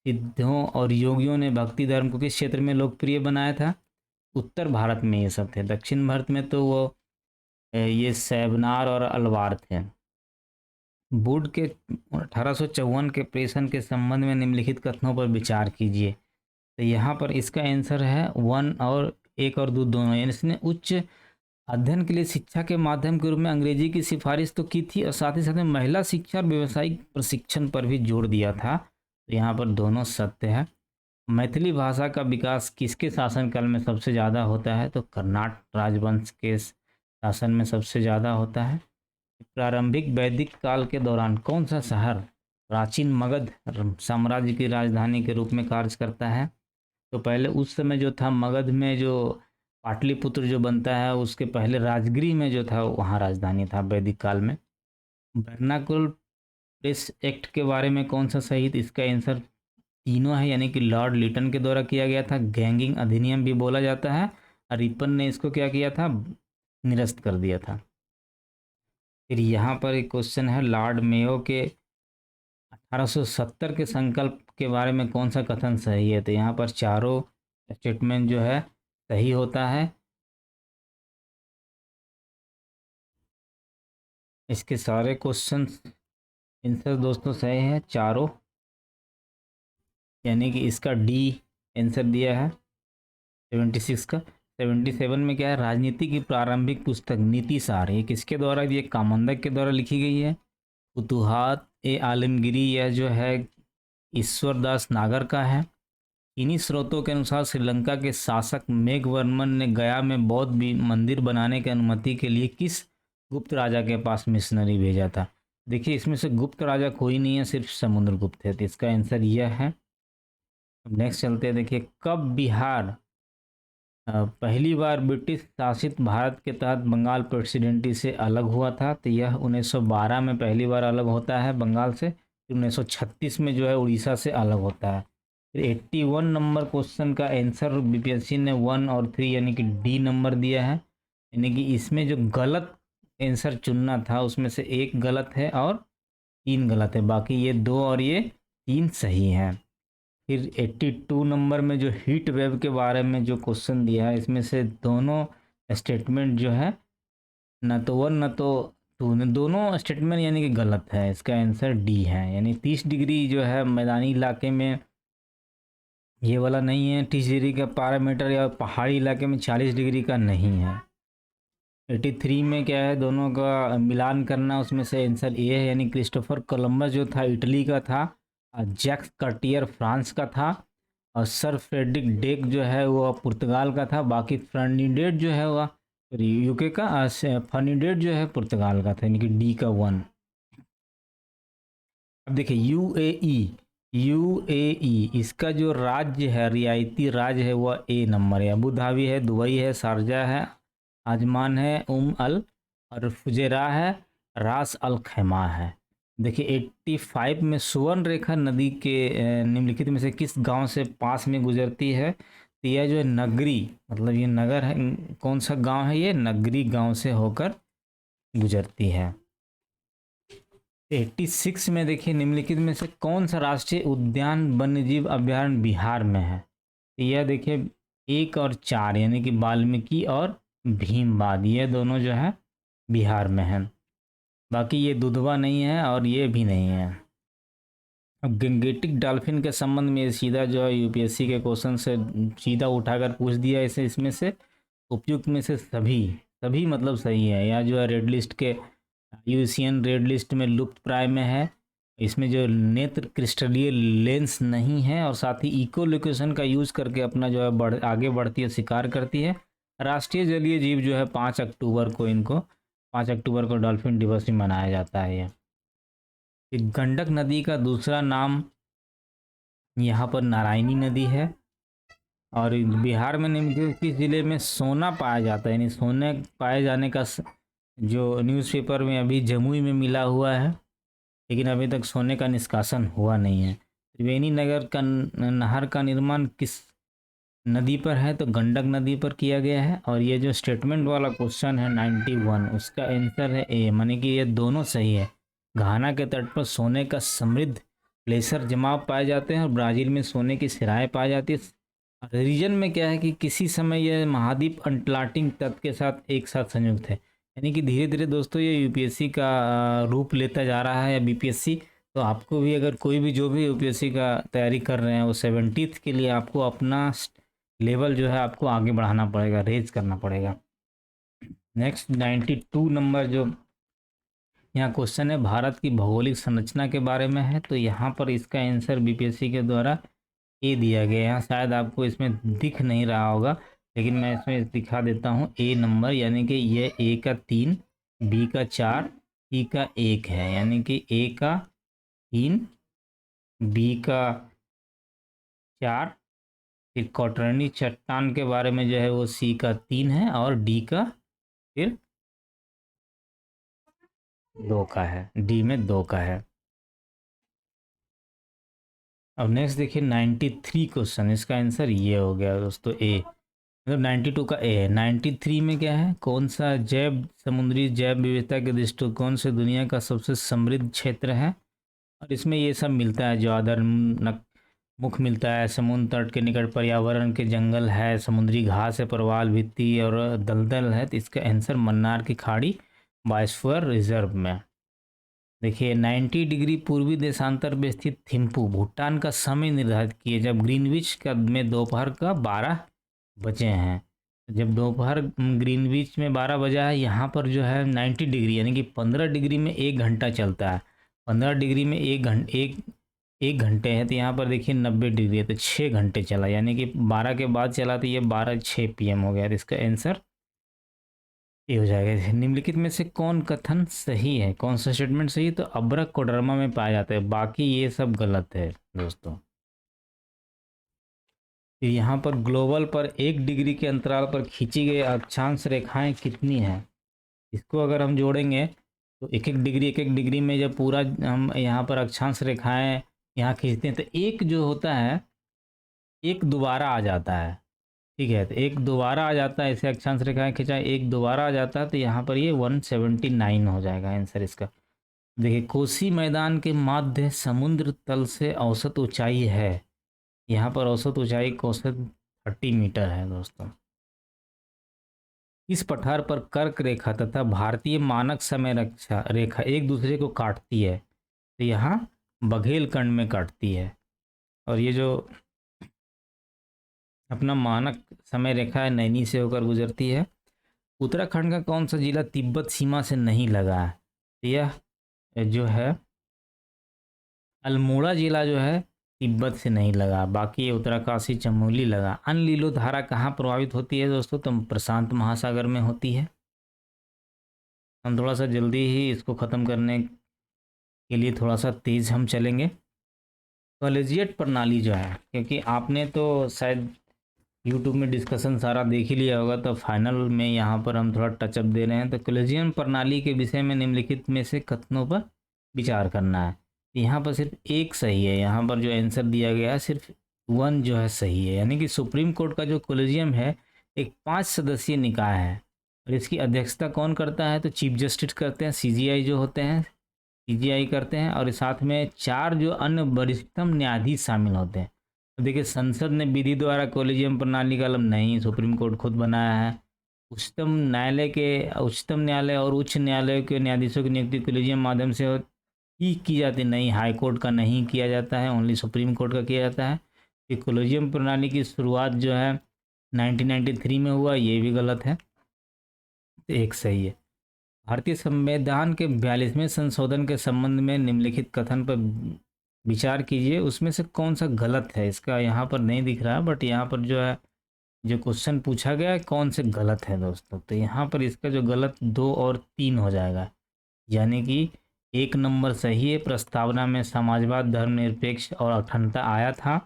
सिद्धों और योगियों ने भक्ति धर्म को किस क्षेत्र में लोकप्रिय बनाया था? उत्तर भारत में ये सब थे। दक्षिण भारत में तो वो ये सैवनार और अलवार थे। वुड के 1854 के प्रेषण के संबंध में निम्नलिखित कथनों पर विचार कीजिए। तो यहाँ पर इसका आंसर है 1 और 1 और 2 दोनों। यानी इसने उच्च अध्ययन के लिए शिक्षा के माध्यम के रूप में अंग्रेजी की सिफारिश तो की थी, और साथ ही साथ में महिला शिक्षा और व्यावसायिक प्रशिक्षण पर भी जोर दिया था। तो यहाँ पर दोनों सत्य है। मैथिली भाषा का विकास किसके शासनकाल में सबसे ज़्यादा होता है? तो कर्नाटक राजवंश के शासन में सबसे ज़्यादा होता है। प्रारंभिक वैदिक काल के दौरान कौन सा शहर प्राचीन मगध साम्राज्य की राजधानी के रूप में कार्य करता है? तो पहले उस समय जो था मगध में जो पाटलिपुत्र जो बनता है, उसके पहले राजगिरी में जो था वहाँ राजधानी था वैदिक काल में। वर्नाकुल प्रेस एक्ट के बारे में कौन सा सही? इसका आंसर तीनों है, यानी कि लॉर्ड लिटन के द्वारा किया गया था। गैंगिंग अधिनियम भी बोला जाता है, और रिपन ने इसको क्या किया था? निरस्त कर दिया था। फिर यहाँ पर एक क्वेश्चन है, लॉर्ड मेयो के 1870 के संकल्प के बारे में कौन सा कथन सही है? तो यहाँ पर चारों स्टेटमेंट जो है सही होता है। इसके सारे क्वेश्चन आंसर दोस्तों सही है चारों। यानी कि इसका डी आंसर दिया है 76 का। 77 में क्या है, राजनीति की प्रारंभिक पुस्तक नीति सार, ये किसके द्वारा, ये कामंदक के द्वारा लिखी गई है। फुतुहात ए आलमगीरी, यह जो है ईश्वरदास नागर का है। इन्हीं स्रोतों के अनुसार श्रीलंका के शासक मेघवर्मन ने गया में बौद्ध मंदिर बनाने की अनुमति के लिए किस गुप्त राजा के पास मिशनरी भेजा था। देखिए इसमें से गुप्त राजा कोई नहीं है, सिर्फ समुद्रगुप्त है, तो इसका आंसर यह है। नेक्स्ट चलते हैं, देखिए कब बिहार पहली बार ब्रिटिश शासित भारत के तहत बंगाल प्रेसिडेंसी से अलग हुआ था। तो यह 1912 में पहली बार अलग होता है बंगाल से, फिर 1936 में जो है उड़ीसा से अलग होता है। फिर 81 नंबर क्वेश्चन का आंसर बीपीएससी ने 1 और 3 यानी कि डी नंबर दिया है। यानी कि इसमें जो गलत आंसर चुनना था उसमें से एक गलत है और 3 गलत है, बाकी ये 2 और ये 3 सही हैं। फिर 82 नंबर में जो हीट वेव के बारे में जो क्वेश्चन दिया है, इसमें से दोनों स्टेटमेंट जो है न तो 1 न तो 2, दोनों स्टेटमेंट यानी कि गलत है। इसका आंसर डी है, यानी 30 डिग्री जो है मैदानी इलाके में ये वाला नहीं है, 30 डिग्री का पैरामीटर, या पहाड़ी इलाके में 40 डिग्री का नहीं है। 83 में क्या है, दोनों का मिलान करना, उसमें से आंसर ए है, यानी क्रिस्टोफर कोलंबस जो था इटली का था, जैक्स कार्टियर फ्रांस का था, और सर फ्रेडरिक डेक जो है वो पुर्तगाल का था। बाकी फर्डिनेंड जो है वह यूके का, फर्डिनेंड जो है पुर्तगाल का था, यानी कि डी का 1। अब देखिए यूएई इसका जो राज्य है, रियायती राज्य है, वह ए नंबर है। अबू धाबी है, दुबई है, शारजा है, आजमान है, अल और फुजेरा है, रास अल खैमा है। देखिए 85 में सुवर्ण रेखा नदी के निम्नलिखित में से किस गांव से पास में गुजरती है। तो यह जो है नगरी, मतलब ये नगर है, कौन सा गांव है, ये नगरी गांव से होकर गुजरती है। 86 में देखिए निम्नलिखित में से कौन सा राष्ट्रीय उद्यान वन्यजीव अभ्यारण्य बिहार में है। तो यह देखिए 1 और 4 यानी कि वाल्मीकि और भीमबाद, ये दोनों जो है बिहार में है। बाकी ये दुधवा नहीं है और ये भी नहीं है। अब गंगेटिक डॉल्फिन के संबंध में सीधा जो है यूपीएससी के क्वेश्चन से सीधा उठाकर पूछ दिया इसे, इसमें से उपयुक्त में से सभी मतलब सही है। या जो है रेड लिस्ट के यूसीएन रेड लिस्ट में लुप्त प्राय में है। इसमें जो नेत्र क्रिस्टलीय लेंस नहीं है, और साथ ही इको लोकेशन का यूज करके अपना जो है आगे बढ़ती है, शिकार करती है। राष्ट्रीय जलीय जीव जो है 5 अक्टूबर को डॉल्फिन दिवस भी मनाया जाता है। ये गंडक नदी का दूसरा नाम यहाँ पर नारायणी नदी है। और बिहार में निम्नलिखित किस जिले में सोना पाया जाता है, यानी सोने पाए जाने का जो न्यूज़पेपर में अभी जमुई में मिला हुआ है, लेकिन अभी तक सोने का निष्कासन हुआ नहीं है। त्रिवेणी नगर का नहर का निर्माण किस नदी पर है, तो गंडक नदी पर किया गया है। और ये जो स्टेटमेंट वाला क्वेश्चन है 91, उसका आंसर है ए, माने कि ये दोनों सही है। घाना के तट पर सोने का समृद्ध प्लेसर जमाव पाए जाते हैं, और ब्राज़ील में सोने की सिराएं पाई जाती है। रीजन में क्या है कि किसी समय यह महाद्वीप अटलांटिक तट के साथ एक साथ संयुक्त है। यानी कि धीरे धीरे दोस्तों ये यूपीएससी का रूप लेता जा रहा है, या बीपीएससी। तो आपको भी अगर कोई भी जो भी यूपीएससी का तैयारी कर रहे हैं, वो 70th के लिए आपको अपना लेवल जो है आपको आगे बढ़ाना पड़ेगा, रेज करना पड़ेगा। नेक्स्ट 92 नंबर जो यहाँ क्वेश्चन है, भारत की भौगोलिक संरचना के बारे में है। तो यहाँ पर इसका आंसर बीपीएससी के द्वारा ए दिया गया है। यहाँ शायद आपको इसमें दिख नहीं रहा होगा, लेकिन मैं इसमें दिखा देता हूँ ए नंबर, यानी कि ये ए का 3, बी का 4, सी का 1 है। यानी कि ए का 3, बी का 4, फिर कौटरनी चट्टान के बारे में जो है वो सी का 3 है, और डी का फिर 2 का है, डी में 2 का है। अब नेक्स्ट देखिए 93 क्वेश्चन, इसका आंसर ये हो गया दोस्तों ए, मतलब 92 का ए है। 93 में क्या है, कौन सा समुद्री जैव विविधता के दृष्टिकोण से दुनिया का सबसे समृद्ध क्षेत्र है। और इसमें ये सब मिलता है, जो आदर मुख मिलता है, समुद्र तट के निकट पर्यावरण के जंगल है, समुद्री घास है, प्रवाल भित्ति और दलदल है। तो इसका आंसर मन्नार की खाड़ी बायोस्फीयर रिजर्व में। देखिए 90 डिग्री पूर्वी देशांतर में स्थित थिम्पू भूटान का समय निर्धारित किए जब ग्रीनविच का में दोपहर का 12 बजे हैं। जब दोपहर ग्रीनविच में 12 बजा है, यहाँ पर जो है 90 डिग्री यानी कि 15 डिग्री में 1 घंटा चलता है। 15 डिग्री में एक घंटे है, तो यहाँ पर देखिए 90 डिग्री है तो 6 घंटे चला, यानी कि 12 के बाद चला तो ये 12 6 PM हो गया। तो इसका आंसर ये हो जाएगा। निम्नलिखित में से कौन कथन सही है, कौन सा स्टेटमेंट सही है? तो अब्रक कोडरमा में पाया जाता है, बाकी ये सब गलत है दोस्तों। तो यहाँ पर ग्लोबल पर 1 डिग्री के अंतराल पर खींची गई अक्षांश रेखाएं कितनी हैं? इसको अगर हम जोड़ेंगे तो एक एक डिग्री में जब पूरा हम यहाँ पर अक्षांश रेखाएं यहाँ खींचते हैं तो एक जो होता है एक दोबारा आ जाता है। ठीक है, तो एक दोबारा आ जाता है, ऐसे अक्षांश रेखाएं खिंचाएं एक दोबारा आ जाता है, तो यहाँ पर ये 179 हो जाएगा आंसर इसका। देखिए कोसी मैदान के माध्य समुद्र तल से औसत ऊंचाई है, यहाँ पर औसत ऊंचाई औसत 30 मीटर है दोस्तों। इस पठार पर कर्क रेखा तथा भारतीय मानक समय रक्षा रेखा एक दूसरे को काटती है, तो यहाँ बघेलखंड में काटती है। और ये जो अपना मानक समय रेखा है नैनी से होकर गुजरती है। उत्तराखंड का कौन सा जिला तिब्बत सीमा से नहीं लगा है? तो यह जो है अल्मोड़ा जिला जो है तिब्बत से नहीं लगा, बाकी ये उत्तरकाशी चमोली लगा। अनलीलो धारा कहाँ प्रभावित होती है दोस्तों? तो प्रशांत महासागर में होती है। हम थोड़ा सा जल्दी ही इसको ख़त्म करने के लिए थोड़ा सा तेज़ हम चलेंगे। कॉलेजिएट प्रणाली जो है, क्योंकि आपने तो शायद यूट्यूब में डिस्कशन सारा देख ही लिया होगा, तो फाइनल में यहाँ पर हम थोड़ा टचअप दे रहे हैं। तो कॉलेजियन प्रणाली के विषय में निम्नलिखित में से कथनों पर विचार करना है। यहाँ पर सिर्फ एक सही है, यहाँ पर जो आंसर दिया गया है सिर्फ 1 जो है सही है, यानी कि सुप्रीम कोर्ट का जो कॉलेजियम है एक 5 सदस्यीय निकाय है और इसकी अध्यक्षता कौन करता है? तो चीफ जस्टिस करते हैं, CGI जो होते हैं CGI करते हैं, और साथ में 4 जो अन्य वरिष्ठतम न्यायाधीश शामिल होते हैं। तो देखिए संसद ने विधि द्वारा कॉलेजियम प्रणाली का कलम नहीं, सुप्रीम कोर्ट खुद बनाया है। उच्चतम न्यायालय और उच्च न्यायालय के न्यायाधीशों की नियुक्ति कॉलेजियम माध्यम से ही की जाती नहीं, हाई कोर्ट का नहीं किया जाता है, ओनली सुप्रीम कोर्ट का किया जाता है। कि कॉलेजियम प्रणाली की शुरुआत जो है 1993 में हुआ, ये भी गलत है, तो एक सही है। भारतीय संविधान के 42वें संशोधन के संबंध में निम्नलिखित कथन पर विचार कीजिए, उसमें से कौन सा गलत है? इसका यहाँ पर नहीं दिख रहा है, बट यहाँ पर जो है जो क्वेश्चन पूछा गया है कौन से गलत है दोस्तों, तो यहाँ पर इसका जो गलत 2 और 3 हो जाएगा, यानी कि 1 नंबर सही है, प्रस्तावना में समाजवाद धर्मनिरपेक्ष और अखंडता आया था,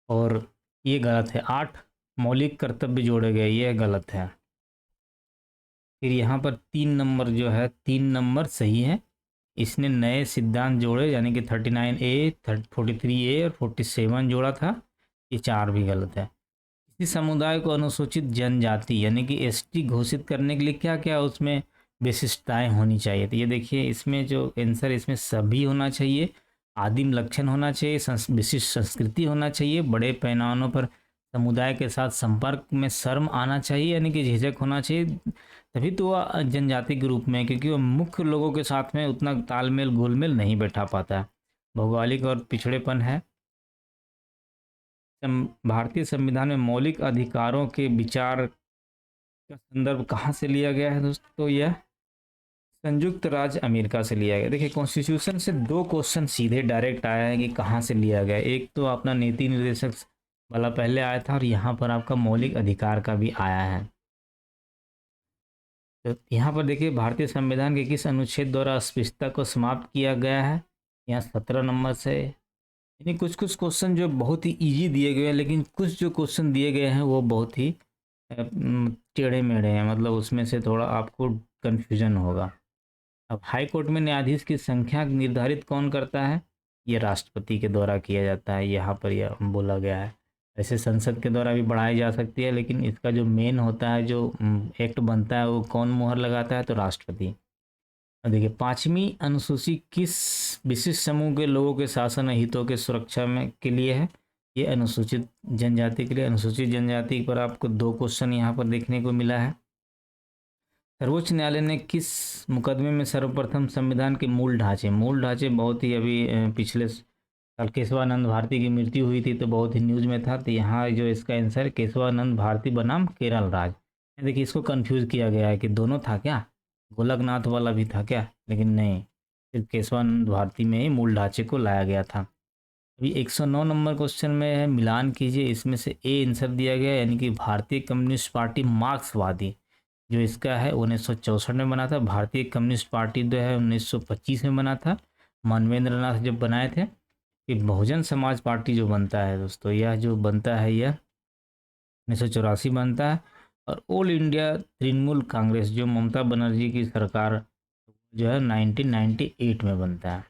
और ये गलत है। 8 मौलिक कर्तव्य जोड़े गए, ये गलत है। फिर यहाँ पर 3 नंबर जो है 3 नंबर सही है, इसने नए सिद्धांत जोड़े, यानी कि 39A 43A और 47 जोड़ा था, ये 4 भी गलत है। किसी समुदाय को अनुसूचित जनजाति यानी कि ST घोषित करने के लिए क्या क्या उसमें विशिष्टताएं होनी चाहिए? तो ये देखिए इसमें जो आंसर इसमें सभी होना चाहिए, आदिम लक्षण होना चाहिए, विशिष्ट संस्कृति होना चाहिए, बड़े पैमानों पर समुदाय के साथ संपर्क में शर्म आना चाहिए यानी कि झिझक होना चाहिए, तभी तो वह जनजाति के रूप में है, क्योंकि वह मुख्य लोगों के साथ में उतना तालमेल घुलमेल नहीं बैठा पाता है। भौगोलिक और पिछड़ेपन है। भारतीय संविधान में मौलिक अधिकारों के विचार का संदर्भ कहाँ से लिया गया है दोस्तों? तो यह संयुक्त राज्य अमेरिका से लिया गया। देखिए कॉन्स्टिट्यूशन से 2 क्वेश्चन सीधे डायरेक्ट आया है कि कहाँ से लिया गया। एक तो अपना नीति निर्देशक वाला पहले आया था, और यहाँ पर आपका मौलिक अधिकार का भी आया है। तो यहाँ पर देखिए भारतीय संविधान के किस अनुच्छेद द्वारा अस्पृश्यता को समाप्त किया गया है? यहाँ 17 नंबर से। यानी कुछ कुछ क्वेश्चन जो बहुत ही इजी दिए गए हैं, लेकिन कुछ जो क्वेश्चन दिए गए हैं वो बहुत ही टेढ़े मेढ़े हैं, मतलब उसमें से थोड़ा आपको कन्फ्यूजन होगा। अब हाई कोर्ट में न्यायाधीश की संख्या निर्धारित कौन करता है? ये राष्ट्रपति के द्वारा किया जाता है, यहाँ पर यह बोला गया है। ऐसे संसद के द्वारा भी बढ़ाई जा सकती है, लेकिन इसका जो मेन होता है जो एक्ट बनता है वो कौन मुहर लगाता है? तो राष्ट्रपति। देखिए 5वीं अनुसूची किस विशिष्ट समूह के लोगों के शासन और हितों के सुरक्षा में के लिए है? ये अनुसूचित जनजाति के लिए। अनुसूचित जनजाति पर आपको 2 क्वेश्चन यहाँ पर देखने को मिला है। सर्वोच्च न्यायालय ने किस मुकदमे में सर्वप्रथम संविधान के मूल ढांचे बहुत ही अभी पिछले साल केशवानंद भारती की मृत्यु हुई थी तो बहुत ही न्यूज में था। तो यहाँ जो इसका आंसर केशवानंद भारती बनाम केरल राज। देखिए इसको कंफ्यूज किया गया है कि दोनों था क्या, गोलकनाथ वाला भी था क्या, लेकिन नहीं, सिर्फ केशवानंद भारती में ही मूल ढांचे को लाया गया था। अभी 109 नंबर क्वेश्चन में है मिलान कीजिए, इसमें से ए आंसर दिया गया यानी कि भारतीय कम्युनिस्ट पार्टी मार्क्सवादी जो इसका है 1964 में बना था। भारतीय कम्युनिस्ट पार्टी जो है 1925 में बना था, मानवेंद्र नाथ जब बनाए थे। कि बहुजन समाज पार्टी जो बनता है दोस्तों, यह जो बनता है यह 1984 बनता है। और ऑल इंडिया तृणमूल कांग्रेस जो ममता बनर्जी की सरकार जो है 1998 में बनता है।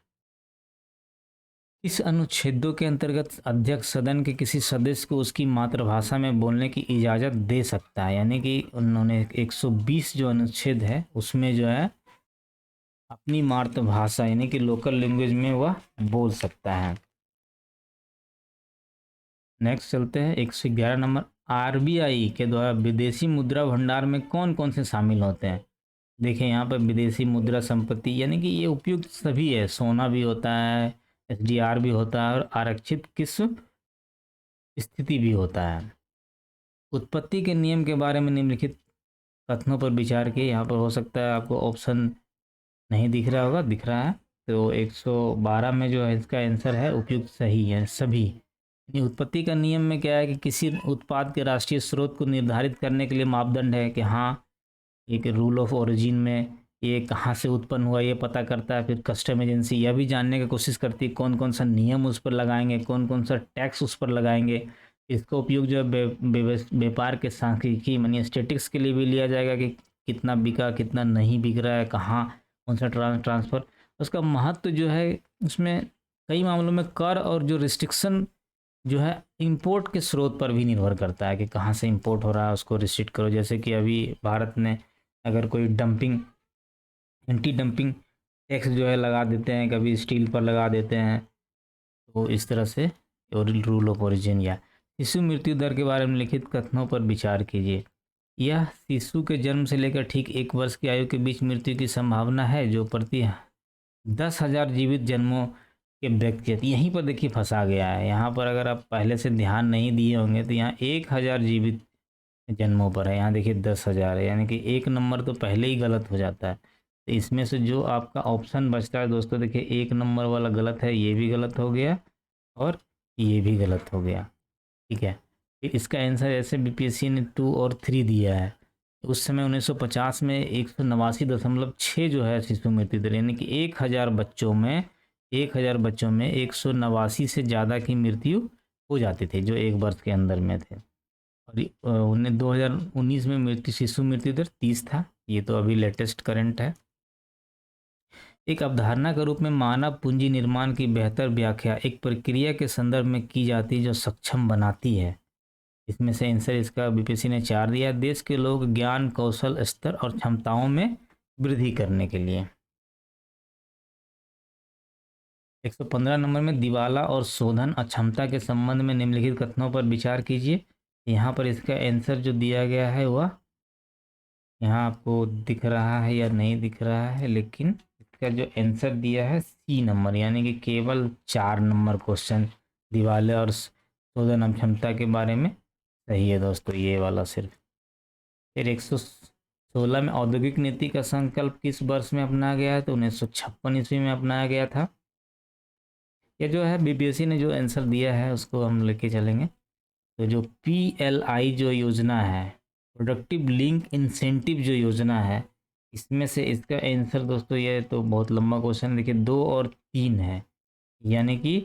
इस अनुच्छेदों के अंतर्गत अध्यक्ष सदन के किसी सदस्य को उसकी मातृभाषा में बोलने की इजाज़त दे सकता है, यानी कि उन्होंने 120 जो अनुच्छेद है उसमें जो है अपनी मातृभाषा यानी कि लोकल लैंग्वेज में वह बोल सकता है। नेक्स्ट चलते हैं 111 नंबर, आरबीआई के द्वारा विदेशी मुद्रा भंडार में कौन कौन से शामिल होते हैं। देखिए यहाँ पर विदेशी मुद्रा संपत्ति यानी कि ये उपयुक्त सभी है, सोना भी होता है, एसडीआर भी होता है और आरक्षित किस्म स्थिति भी होता है। उत्पत्ति के नियम के बारे में निम्नलिखित कथनों पर विचार किए। यहाँ पर हो सकता है आपको ऑप्शन नहीं दिख रहा होगा, दिख रहा है तो 112 में जो है इसका आंसर है उपयुक्त सही है सभी। उत्पत्ति का नियम में क्या है कि किसी उत्पाद के राष्ट्रीय स्रोत को निर्धारित करने के लिए मापदंड है कि हाँ एक रूल ऑफ ओरिजिन में ये कहाँ से उत्पन्न हुआ ये पता करता है। फिर कस्टम एजेंसी यह भी जानने की कोशिश करती है कौन कौन सा नियम उस पर लगाएंगे, कौन कौन सा टैक्स उस पर लगाएंगे। इसका उपयोग जो है व्यापार के सांख्यिकी मनी स्टेटिक्स के लिए भी लिया जाएगा कि कितना बिका कितना नहीं बिक रहा है, कहाँ कौन सा ट्रांसफ़र। उसका महत्व जो है उसमें कई मामलों में कर और जो रिस्ट्रिक्शन जो है इंपोर्ट के स्रोत पर भी निर्भर करता है कि कहाँ से इंपोर्ट हो रहा है उसको रिस्ट्रिक्ट करो। जैसे कि अभी भारत ने अगर कोई डंपिंग एंटी डंपिंग टैक्स जो है लगा देते हैं, कभी स्टील पर लगा देते हैं, तो इस तरह से रूल ऑफ ओरिजिन। या शिशु मृत्यु दर के बारे में लिखित कथनों पर विचार कीजिए। यह शिशु के जन्म से लेकर ठीक 1 वर्ष की आयु के बीच मृत्यु की संभावना है जो प्रति 10,000 जीवित जन्मों के व्यक्तिगत यहीं पर देखिए फंसा गया है। यहाँ पर अगर आप पहले से ध्यान नहीं दिए होंगे तो यहाँ 1,000 जीवित जन्मों पर है, यहाँ देखिए 10,000 है, यानी कि एक नंबर तो पहले ही गलत हो जाता है। तो इसमें से जो आपका ऑप्शन बचता है दोस्तों, देखिए 1 नंबर वाला गलत है, ये भी गलत हो गया और ये भी गलत हो गया। ठीक है, फिर इसका आंसर ऐसे बीपीएससी ने 2 और 3 दिया है। उस समय 1950 में 189.6 जो है शिशु मृत्यु दर, यानी कि 1,000 बच्चों में 189 से ज़्यादा की मृत्यु हो जाती थी जो 1 वर्ष के अंदर में थे। और उन्हें 2019 में शिशु मृत्यु दर 30 था। ये तो अभी लेटेस्ट करंट है। एक अवधारणा के रूप में मानव पूंजी निर्माण की बेहतर व्याख्या एक प्रक्रिया के संदर्भ में की जाती है जो सक्षम बनाती है। इसमें से आंसर इसका बीपीएससी ने 4 दिया। देश के लोग ज्ञान कौशल स्तर और क्षमताओं में वृद्धि करने के लिए। 115 नंबर में दिवाला और शोधन अक्षमता के संबंध में निम्नलिखित कथनों पर विचार कीजिए। यहाँ पर इसका आंसर जो दिया गया है वह यहाँ आपको दिख रहा है या नहीं दिख रहा है, लेकिन इसका जो आंसर दिया है सी नंबर, यानी कि केवल 4 नंबर क्वेश्चन दिवाले और शोधन अक्षमता के बारे में सही है दोस्तों, ये वाला सिर्फ। फिर 116 में औद्योगिक नीति का संकल्प किस वर्ष में अपनाया गया है, तो 1956 ईस्वी में अपनाया गया था। ये जो है बीपीएससी ने जो आंसर दिया है उसको हम लेके चलेंगे। तो जो PLI जो योजना है, प्रोडक्टिव लिंक इंसेंटिव जो योजना है, इसमें से इसका आंसर दोस्तों, ये तो बहुत लंबा क्वेश्चन, देखिए 2 और 3 है, यानी कि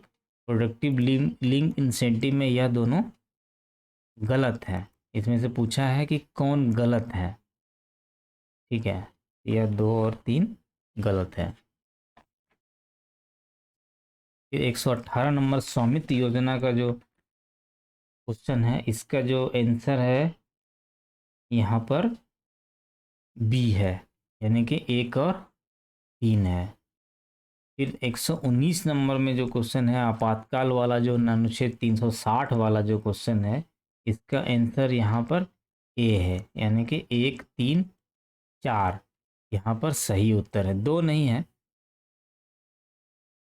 प्रोडक्टिव लिंक इंसेंटिव में यह दोनों गलत है। इसमें से पूछा है कि कौन गलत है। ठीक है, यह 2 और 3 गलत है। फिर 118 नंबर स्वामित्व योजना का जो क्वेश्चन है, इसका जो आंसर है यहाँ पर बी है, यानी कि 1 और 3 है। फिर 119 नंबर में जो क्वेश्चन है आपातकाल वाला, जो अनुच्छेद 360 वाला जो क्वेश्चन है, इसका आंसर यहाँ पर ए है, यानी कि 1, 3, 4 यहाँ पर सही उत्तर है, 2 नहीं है।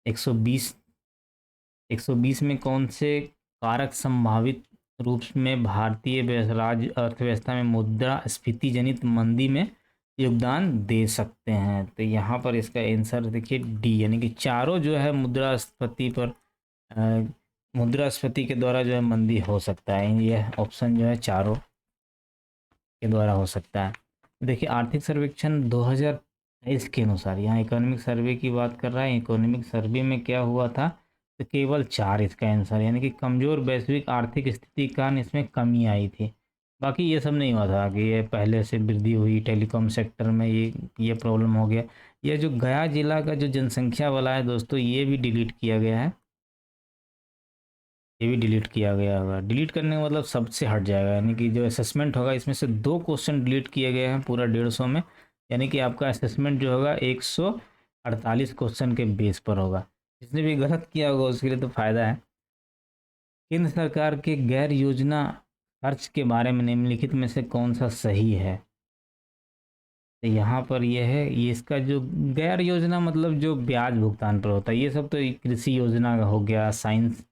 120 120 में कौन से कारक संभावित रूप में भारतीय राज्य अर्थव्यवस्था में मुद्रास्फीति जनित मंदी में योगदान दे सकते हैं? तो यहाँ पर इसका आंसर देखिए डी, यानी कि चारों जो है मुद्रास्फीति पर मुद्रास्फीति के द्वारा जो है मंदी हो सकता है। यह ऑप्शन जो है चारों के द्वारा हो सकता है। देखिए आर्थिक सर्वेक्षण 2023 के अनुसार, यहाँ इकोनॉमिक सर्वे की बात कर रहा है, इकोनॉमिक सर्वे में क्या हुआ था, तो केवल 4 इसका आंसर, यानी कि कमज़ोर वैश्विक आर्थिक स्थिति के कारण इसमें कमी आई थी। बाकी ये सब नहीं हुआ था कि ये पहले से वृद्धि हुई टेलीकॉम सेक्टर में, ये प्रॉब्लम हो गया। ये जो गया जिला का जो जनसंख्या वाला है दोस्तों, ये भी डिलीट किया गया है, ये भी डिलीट किया गया होगा। डिलीट करने का मतलब सबसे हट जाएगा, यानी कि जो असेसमेंट होगा इसमें से 2 क्वेश्चन डिलीट किए गए हैं पूरा 150 में, यानी कि आपका असेसमेंट जो होगा 148 क्वेश्चन के बेस पर होगा। जिसने भी गलत किया होगा उसके लिए तो फ़ायदा है। केंद्र सरकार के गैर योजना खर्च के बारे में निम्नलिखित में से कौन सा सही है? तो यहाँ पर यह है, ये इसका जो गैर योजना मतलब जो ब्याज भुगतान पर होता है, ये सब तो कृषि योजना का हो गया, साइंस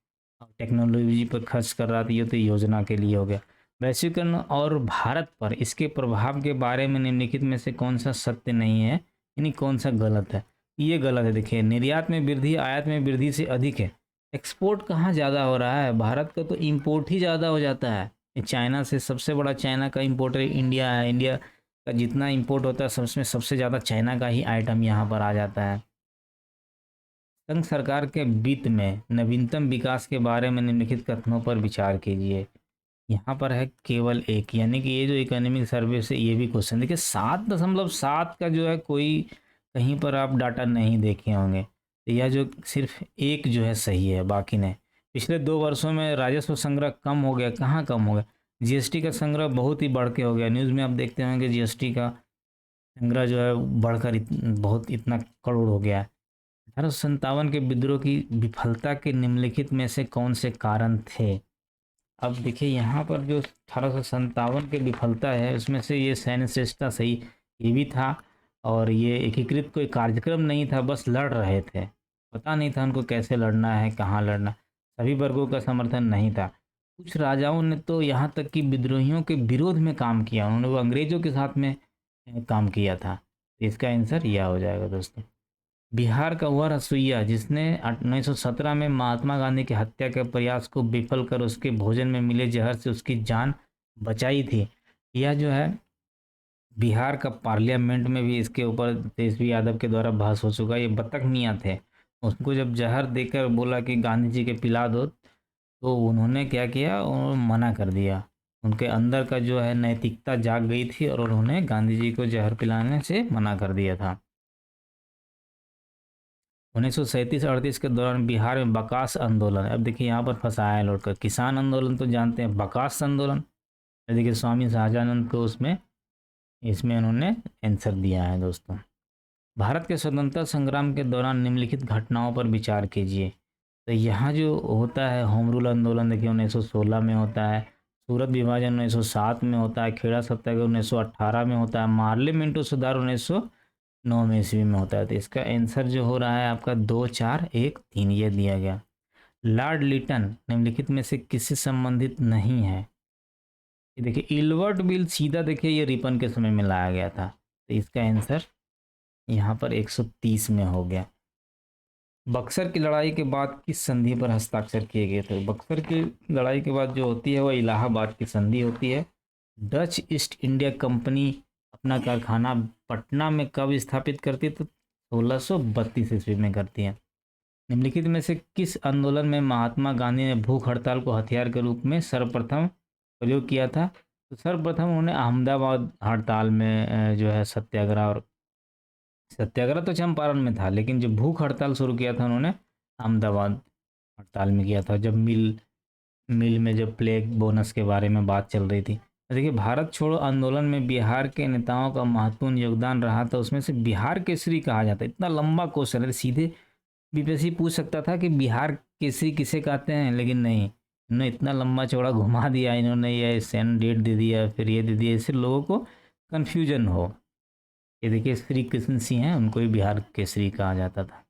टेक्नोलॉजी पर खर्च कर रहा था, ये तो योजना के लिए हो गया। वैश्वीकरण और भारत पर इसके प्रभाव के बारे में निम्नलिखित में से कौन सा सत्य नहीं है, यानी कौन सा गलत है? ये गलत है। देखिए निर्यात में वृद्धि आयात में वृद्धि से अधिक है। एक्सपोर्ट कहाँ ज़्यादा हो रहा है? भारत का तो इम्पोर्ट ही ज़्यादा हो जाता है। चाइना से सबसे बड़ा चाइना का इम्पोर्टर इंडिया है। इंडिया का जितना इम्पोर्ट होता है सबसे सबसे ज़्यादा चाइना का ही आइटम यहाँ पर आ जाता है। संघ सरकार के वित्त में नवीनतम विकास के बारे में निम्नलिखित कथनों पर विचार कीजिए। यहाँ पर है केवल एक, यानी कि ये जो इकोनॉमिक सर्वे से ये भी क्वेश्चन देखिए 7.7 का जो है कोई कहीं पर आप डाटा नहीं देखे होंगे, तो यह जो सिर्फ एक जो है सही है, बाकी नहीं। पिछले 2 वर्षों में राजस्व संग्रह कम हो गया, कहाँ कम हो गया? जीएसटी का संग्रह बहुत ही बढ़ के हो गया। न्यूज़ में आप देखते होंगे जीएसटी का संग्रह जो है बढ़कर बहुत इतना करोड़ हो गया है। 1857 के विद्रोह की विफलता के निम्नलिखित में से कौन से कारण थे? अब देखिए यहाँ पर जो 1857 के विफलता है उसमें से ये सैन्य श्रेष्ठता सही ये भी था, और ये एकीकृत कोई कार्यक्रम नहीं था, बस लड़ रहे थे, पता नहीं था उनको कैसे लड़ना है, कहाँ लड़ना। सभी वर्गों का समर्थन नहीं था। कुछ राजाओं ने तो यहाँ तक कि विद्रोहियों के विरोध में काम किया, उन्होंने वो अंग्रेजों के साथ में काम किया था। तो इसका आंसर यह हो जाएगा दोस्तों। बिहार का वह रसोइया जिसने 1917 में महात्मा गांधी की हत्या के प्रयास को विफल कर उसके भोजन में मिले जहर से उसकी जान बचाई थी, यह जो है बिहार का पार्लियामेंट में भी इसके ऊपर तेजस्वी यादव के द्वारा बहस हो चुका है। ये बतख मियाँ थे, उसको जब जहर देकर बोला कि गांधी जी के पिला दो, तो उन्होंने क्या किया, उन्होंने मना कर दिया। उनके अंदर का जो है नैतिकता जाग गई थी और उन्होंने गांधी जी को जहर पिलाने से मना कर दिया था। 1937-38 के दौरान बिहार में बकास आंदोलन, अब देखिए यहाँ पर फंसाया है लौट कर। किसान आंदोलन तो जानते हैं, बकास आंदोलन देखिए स्वामी शाहजानंद को उसमें इसमें उन्होंने आंसर दिया है दोस्तों। भारत के स्वतंत्रता संग्राम के दौरान निम्नलिखित घटनाओं पर विचार कीजिए। तो यहाँ जो होता है होम रूल आंदोलन देखिए 1916 में होता है, सूरत विभाजन 1907 में होता है, खेड़ा सत्याग्रह 1918 में होता है, पार्लियामेंटो सुधार 1909 में ईस्वी में होता है। तो इसका आंसर जो हो रहा है आपका 2, 4, 1, 3 ये दिया गया। लॉर्ड लिटन निम्नलिखित में से किससे संबंधित नहीं है? ये देखिए इल्बर्ट बिल सीधा देखिए ये रिपन के समय में लाया गया था, तो इसका आंसर यहाँ पर 130 में हो गया। बक्सर की लड़ाई के बाद किस संधि पर हस्ताक्षर किए गए थे? बक्सर की लड़ाई के बाद जो होती है वह इलाहाबाद की संधि होती है। डच ईस्ट इंडिया कंपनी अपना कारखाना पटना में कब स्थापित करती है? तो 1632 ईस्वी में करती है। निम्नलिखित में से किस आंदोलन में महात्मा गांधी ने भूख हड़ताल को हथियार के रूप में सर्वप्रथम प्रयोग किया था? तो सर्वप्रथम उन्होंने अहमदाबाद हड़ताल में जो है सत्याग्रह, और सत्याग्रह तो चंपारण में था, लेकिन जो भूख हड़ताल शुरू किया था उन्होंने अहमदाबाद हड़ताल में किया था, जब मिल में जब प्लेग बोनस के बारे में बात चल रही थी। देखिए भारत छोड़ो आंदोलन में बिहार के नेताओं का महत्वपूर्ण योगदान रहा था, उसमें से बिहार केसरी कहा जाता है। इतना लंबा क्वेश्चन है, सीधे बीपीएससी पूछ सकता था कि बिहार केसरी किसे कहते हैं, लेकिन नहीं, इन्होंने इतना लंबा चौड़ा घुमा दिया, इन्होंने ये सेन डेट दे दिया, फिर ये दे दिया, इससे लोगों को कन्फ्यूजन हो। ये देखिए श्री कृष्ण सिंह हैं, उनको भी बिहार केसरी कहा जाता था।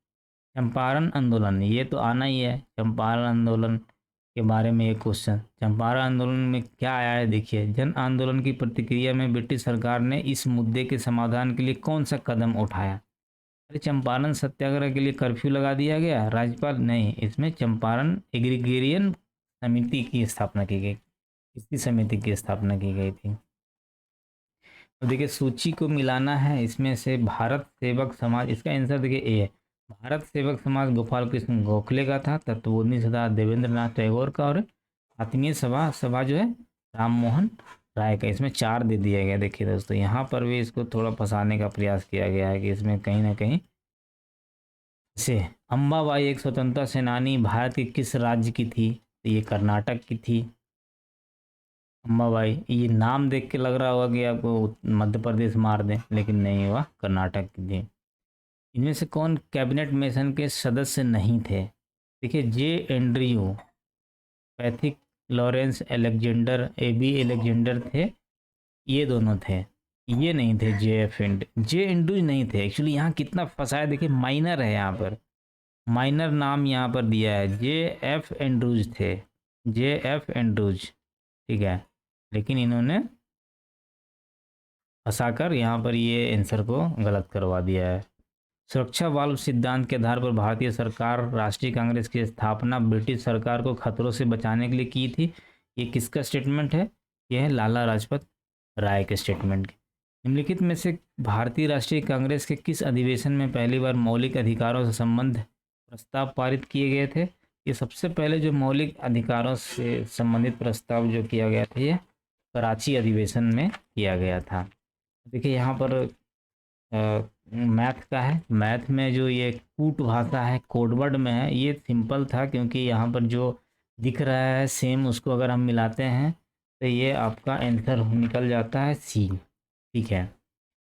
चंपारण आंदोलन, ये तो आना ही है, चंपारण आंदोलन के बारे में एक क्वेश्चन। चंपारण आंदोलन में क्या आया है देखिए, जन आंदोलन की प्रतिक्रिया में ब्रिटिश सरकार ने इस मुद्दे के समाधान के लिए कौन सा कदम उठाया। अरे चंपारण सत्याग्रह के लिए कर्फ्यू लगा दिया गया, राज्यपाल नहीं, इसमें चंपारण एग्रीगेरियन समिति की स्थापना की गई, इसकी समिति की स्थापना की गई थी। तो देखिए सूची को मिलाना है, इसमें से भारत सेवक समाज, इसका आंसर देखिए ए है। भारत सेवक समाज गोपाल कृष्ण गोखले का था, तत्वबोधनी सभा देवेंद्र नाथ टैगोर का, और आत्मीय सभा सभा जो है राम मोहन राय का। इसमें 4 दे दिया गया। देखिए दोस्तों यहाँ पर भी इसको थोड़ा फंसाने का प्रयास किया गया है कि इसमें कहीं ना कहीं से अम्बाबाई एक स्वतंत्रता सेनानी भारत के किस राज्य की थी, तो ये कर्नाटक की थी अम्बाबाई। ये नाम देख के लग रहा होगा कि आपको मध्य प्रदेश मार दें, लेकिन नहीं हुआ, कर्नाटक की थी। इनमें से कौन कैबिनेट मिशन के सदस्य नहीं थे। देखिए J Andrew, Pethick Lawrence Alexander, A B Alexander थे, ये दोनों थे, ये नहीं थे। जे एंड्रूज नहीं थे। एक्चुअली यहाँ कितना फंसाया देखिए, माइनर है यहाँ पर, माइनर नाम यहाँ पर दिया है, जे एफ एंड्रूज थे, जे एफ एंड्रूज, ठीक है, लेकिन इन्होंने फंसाकर यहाँ पर ये आंसर को गलत करवा दिया है। सुरक्षा वाल्व सिद्धांत के आधार पर भारतीय सरकार राष्ट्रीय कांग्रेस की स्थापना ब्रिटिश सरकार को खतरों से बचाने के लिए की थी। ये किसका स्टेटमेंट है, यह है लाला लाजपत राय के स्टेटमेंट। निम्नलिखित में से भारतीय राष्ट्रीय कांग्रेस के किस अधिवेशन में पहली बार मौलिक अधिकारों से संबंध प्रस्ताव पारित किए गए थे। ये सबसे पहले जो मौलिक अधिकारों से संबंधित प्रस्ताव जो किया गया था, ये कराची अधिवेशन में किया गया था। देखिए यहाँ पर मैथ का है, मैथ में जो ये कूट भाषा है, कोडवर्ड में है, ये सिंपल था क्योंकि यहाँ पर जो दिख रहा है सेम, उसको अगर हम मिलाते हैं तो ये आपका आंसर निकल जाता है सी, ठीक है।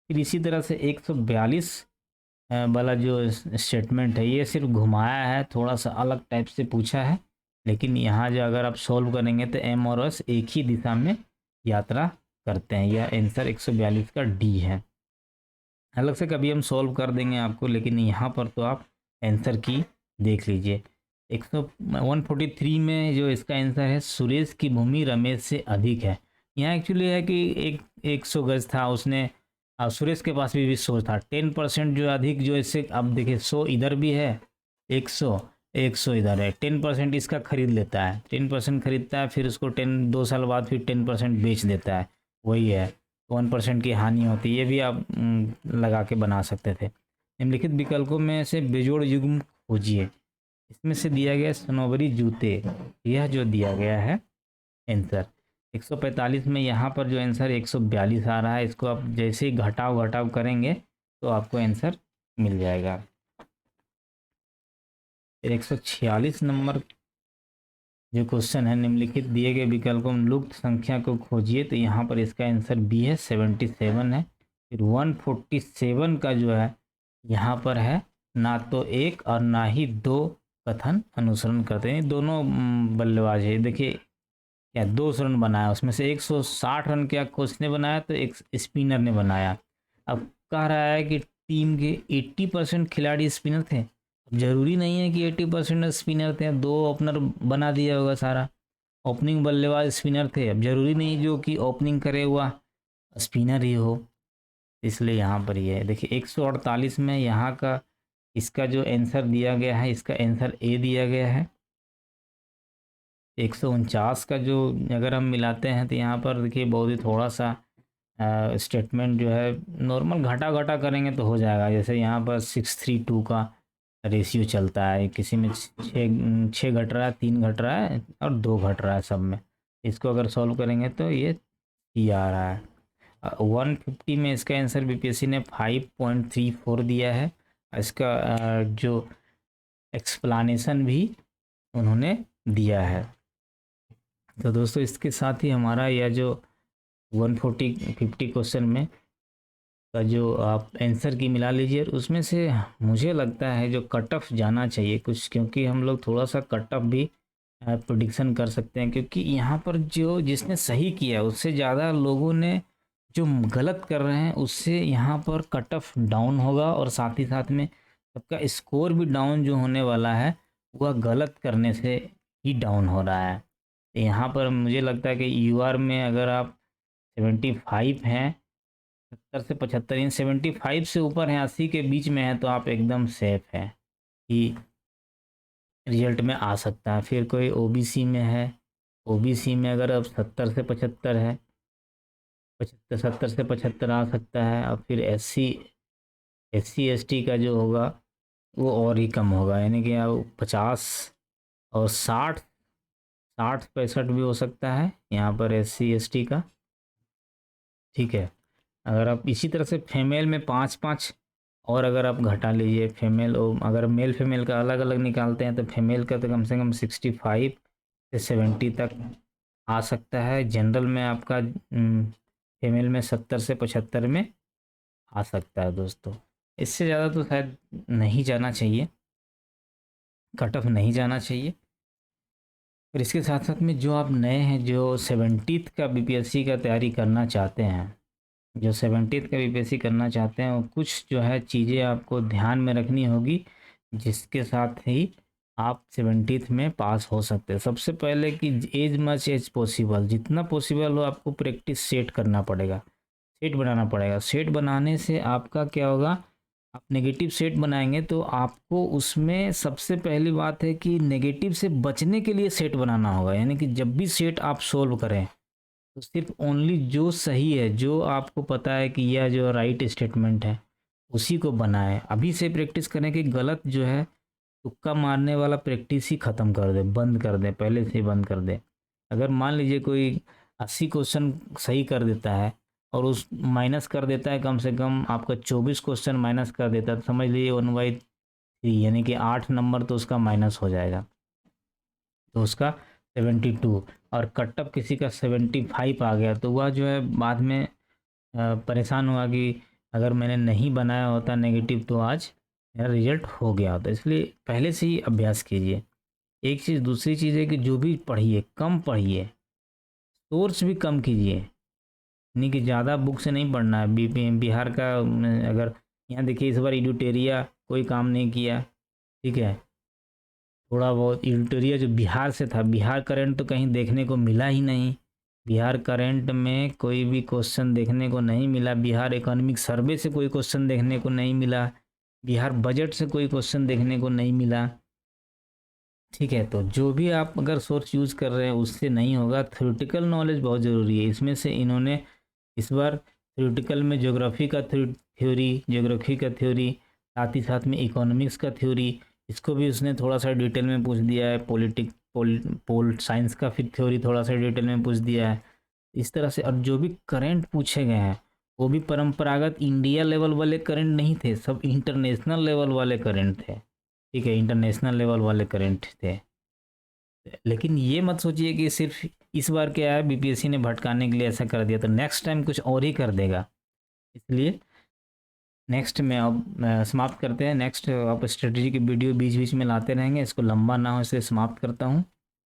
फिर इसी तरह से 142 वाला जो स्टेटमेंट है, ये सिर्फ घुमाया है, थोड़ा सा अलग टाइप से पूछा है, लेकिन यहाँ जो अगर आप सॉल्व करेंगे तो एम और एस एक ही दिशा में यात्रा करते हैं। यह आंसर 142 का डी है। अलग से कभी हम सॉल्व कर देंगे आपको, लेकिन यहाँ पर तो आप आंसर की देख लीजिए। 143 में जो इसका आंसर है, सुरेश की भूमि रमेश से अधिक है। यहाँ एक्चुअली है कि 100 गज था, उसने सुरेश के पास भी 100 था, 10% जो अधिक जो इससे, अब देखिए 100 इधर भी है, 100 इधर है, 10% इसका खरीद लेता है, 10% खरीदता है, फिर उसको 2 साल बाद फिर 10% बेच देता है, वही है, 1% की हानि होती है। ये भी आप लगा के बना सकते थे। निम्नलिखित विकल्पों में से बेजोड़ युग्म खोजिए। इसमें से दिया गया सनोबरी जूते, यह जो दिया गया है आंसर 145 में, यहाँ पर जो आंसर 142 आ रहा है, इसको आप जैसे ही घटाव करेंगे तो आपको आंसर मिल जाएगा। फिर 146 नंबर जो क्वेश्चन है, निम्नलिखित दिए गए विकल्पों में लुप्त संख्या को खोजिए, तो यहाँ पर इसका आंसर बी है, 77 है। फिर 147 का जो है यहाँ पर है, ना तो 1 और ना ही 2 कथन अनुसरण करते हैं, दोनों बल्लेबाज है। देखिए क्या 200 रन बनाया, उसमें से 160 रन क्या कोच ने बनाया, तो एक स्पिनर ने बनाया। अब कह रहा है कि टीम के 80% खिलाड़ी स्पिनर थे, जरूरी नहीं है कि 80% स्पिनर थे, 2 ओपनर बना दिया होगा सारा, ओपनिंग बल्लेबाज स्पिनर थे, अब जरूरी नहीं जो कि ओपनिंग करे हुआ स्पिनर ही हो, इसलिए यहाँ पर ये है। देखिए 148 में यहाँ का इसका जो आंसर दिया गया है, इसका आंसर ए दिया गया है। 149 का जो अगर हम मिलाते हैं तो यहाँ पर देखिए बहुत ही थोड़ा सा स्टेटमेंट जो है नॉर्मल घटा करेंगे तो हो जाएगा। जैसे यहाँ पर 6:3:2 का रेशियो चलता है, किसी में 6 घट रहा है, 3 घट रहा है और 2 घट रहा है सब में। इसको अगर सॉल्व करेंगे तो ये सी आ रहा है। 150 में इसका आंसर बीपीएससी ने 5.34 दिया है। इसका जो एक्सप्लानेशन भी उन्होंने दिया है। तो दोस्तों इसके साथ ही हमारा यह जो 150 क्वेश्चन में का जो आप आंसर की मिला लीजिए, उसमें से मुझे लगता है जो कट ऑफ जाना चाहिए कुछ, क्योंकि हम लोग थोड़ा सा कट ऑफ भी प्रेडिक्शन कर सकते हैं, क्योंकि यहाँ पर जो जिसने सही किया उससे ज़्यादा लोगों ने जो गलत कर रहे हैं उससे यहाँ पर कट ऑफ डाउन होगा, और साथ ही साथ में सबका स्कोर भी डाउन जो होने वाला है वह गलत करने से ही डाउन हो रहा है। तो यहाँ पर मुझे लगता है कि यूआर में अगर आप 75 हैं, 70 से 75, इन 75 से ऊपर हैं, 80 के बीच में है, तो आप एकदम सेफ हैं कि रिजल्ट में आ सकता है। फिर कोई ओबीसी में है, ओबीसी में अगर अब 70 से 75 है, 75 70 से 75 आ सकता है। और फिर एससी एसटी का जो होगा वो और ही कम होगा, यानी कि अब 50 और 60 65 भी हो सकता है यहाँ पर एससी एसटी का। ठीक है, अगर आप इसी तरह से फीमेल में 5 और अगर आप घटा लीजिए फीमेल, और अगर मेल फीमेल का अलग अलग निकालते हैं तो फीमेल का तो कम से कम 65 से 70 तक आ सकता है। जनरल में आपका फीमेल में 70 से 75 में आ सकता है दोस्तों। इससे ज़्यादा तो शायद नहीं जाना चाहिए, कट ऑफ नहीं जाना चाहिए। और इसके साथ साथ में जो आप नए हैं, जो 70th का बीपीएससी का तैयारी करना चाहते हैं, जो 70th का बीपीएससी करना चाहते हैं, वो कुछ जो है चीज़ें आपको ध्यान में रखनी होगी, जिसके साथ ही आप 70th में पास हो सकते हैं। सबसे पहले कि एज मच एज पॉसिबल, जितना पॉसिबल हो आपको प्रैक्टिस सेट करना पड़ेगा, सेट बनाना पड़ेगा। सेट बनाने से आपका क्या होगा, आप नेगेटिव सेट बनाएंगे तो आपको उसमें सबसे पहली बात है कि नेगेटिव से बचने के लिए सेट बनाना होगा। यानी कि जब भी सेट आप सोल्व करें तो सिर्फ ओनली जो सही है, जो आपको पता है कि यह जो राइट स्टेटमेंट है, उसी को बनाएं। अभी से प्रैक्टिस करें कि गलत जो है तुक्का मारने वाला प्रैक्टिस ही ख़त्म कर दे, बंद कर दे, पहले से ही बंद कर दे। अगर मान लीजिए कोई 80 क्वेश्चन सही कर देता है और उस माइनस कर देता है, कम से कम आपका 24 क्वेश्चन माइनस कर देता है, तो समझ लीजिए 1/3, यानी कि 8 नंबर तो उसका माइनस हो जाएगा, तो उसका 72। और कट ऑफ किसी का 75 आ गया तो वह जो है बाद में परेशान हुआ कि अगर मैंने नहीं बनाया होता नेगेटिव तो आज मेरा रिजल्ट हो गया होता। इसलिए पहले से ही अभ्यास कीजिए, एक चीज़। दूसरी चीज़ है कि जो भी पढ़िए कम पढ़िए, सोर्स भी कम कीजिए, नहीं कि ज़्यादा बुक से नहीं पढ़ना है। बिहार का अगर यहाँ देखिए, इस बार एडिटोरिया कोई काम नहीं किया, ठीक है, थोड़ा बहुत एडिटोरिया जो बिहार से था, बिहार करंट तो कहीं देखने को मिला ही नहीं। बिहार करंट में कोई भी क्वेश्चन देखने को नहीं मिला, बिहार इकोनॉमिक सर्वे से कोई क्वेश्चन देखने को नहीं मिला, बिहार बजट से कोई क्वेश्चन देखने को नहीं मिला। ठीक है, तो जो भी आप अगर सोर्स यूज़ कर रहे हैं उससे नहीं होगा। थ्योरेटिकल नॉलेज बहुत ज़रूरी है, इसमें से इन्होंने इस बार थ्योरेटिकल में ज्योग्राफी का थ्योरी, साथ ही साथ में इकोनॉमिक्स का थ्योरी, इसको भी उसने थोड़ा सा डिटेल में पूछ दिया है। पोल साइंस का फिर थ्योरी थोड़ा सा डिटेल में पूछ दिया है। इस तरह से, और जो भी करंट पूछे गए हैं वो भी परंपरागत इंडिया लेवल वाले करंट नहीं थे, सब इंटरनेशनल लेवल वाले करंट थे। ठीक है, इंटरनेशनल लेवल वाले करंट थे। लेकिन ये मत सोचिए कि सिर्फ इस बार क्या है बीपीएससी ने भटकाने के लिए ऐसा कर दिया तो नेक्स्ट टाइम कुछ और ही कर देगा। इसलिए नेक्स्ट में अब समाप्त करते हैं। नेक्स्ट आप स्ट्रेटजी की वीडियो बीच बीच में लाते रहेंगे, इसको लंबा ना हो इसलिए समाप्त करता हूँ।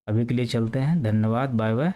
अभी के लिए चलते हैं, धन्यवाद, बाय बाय।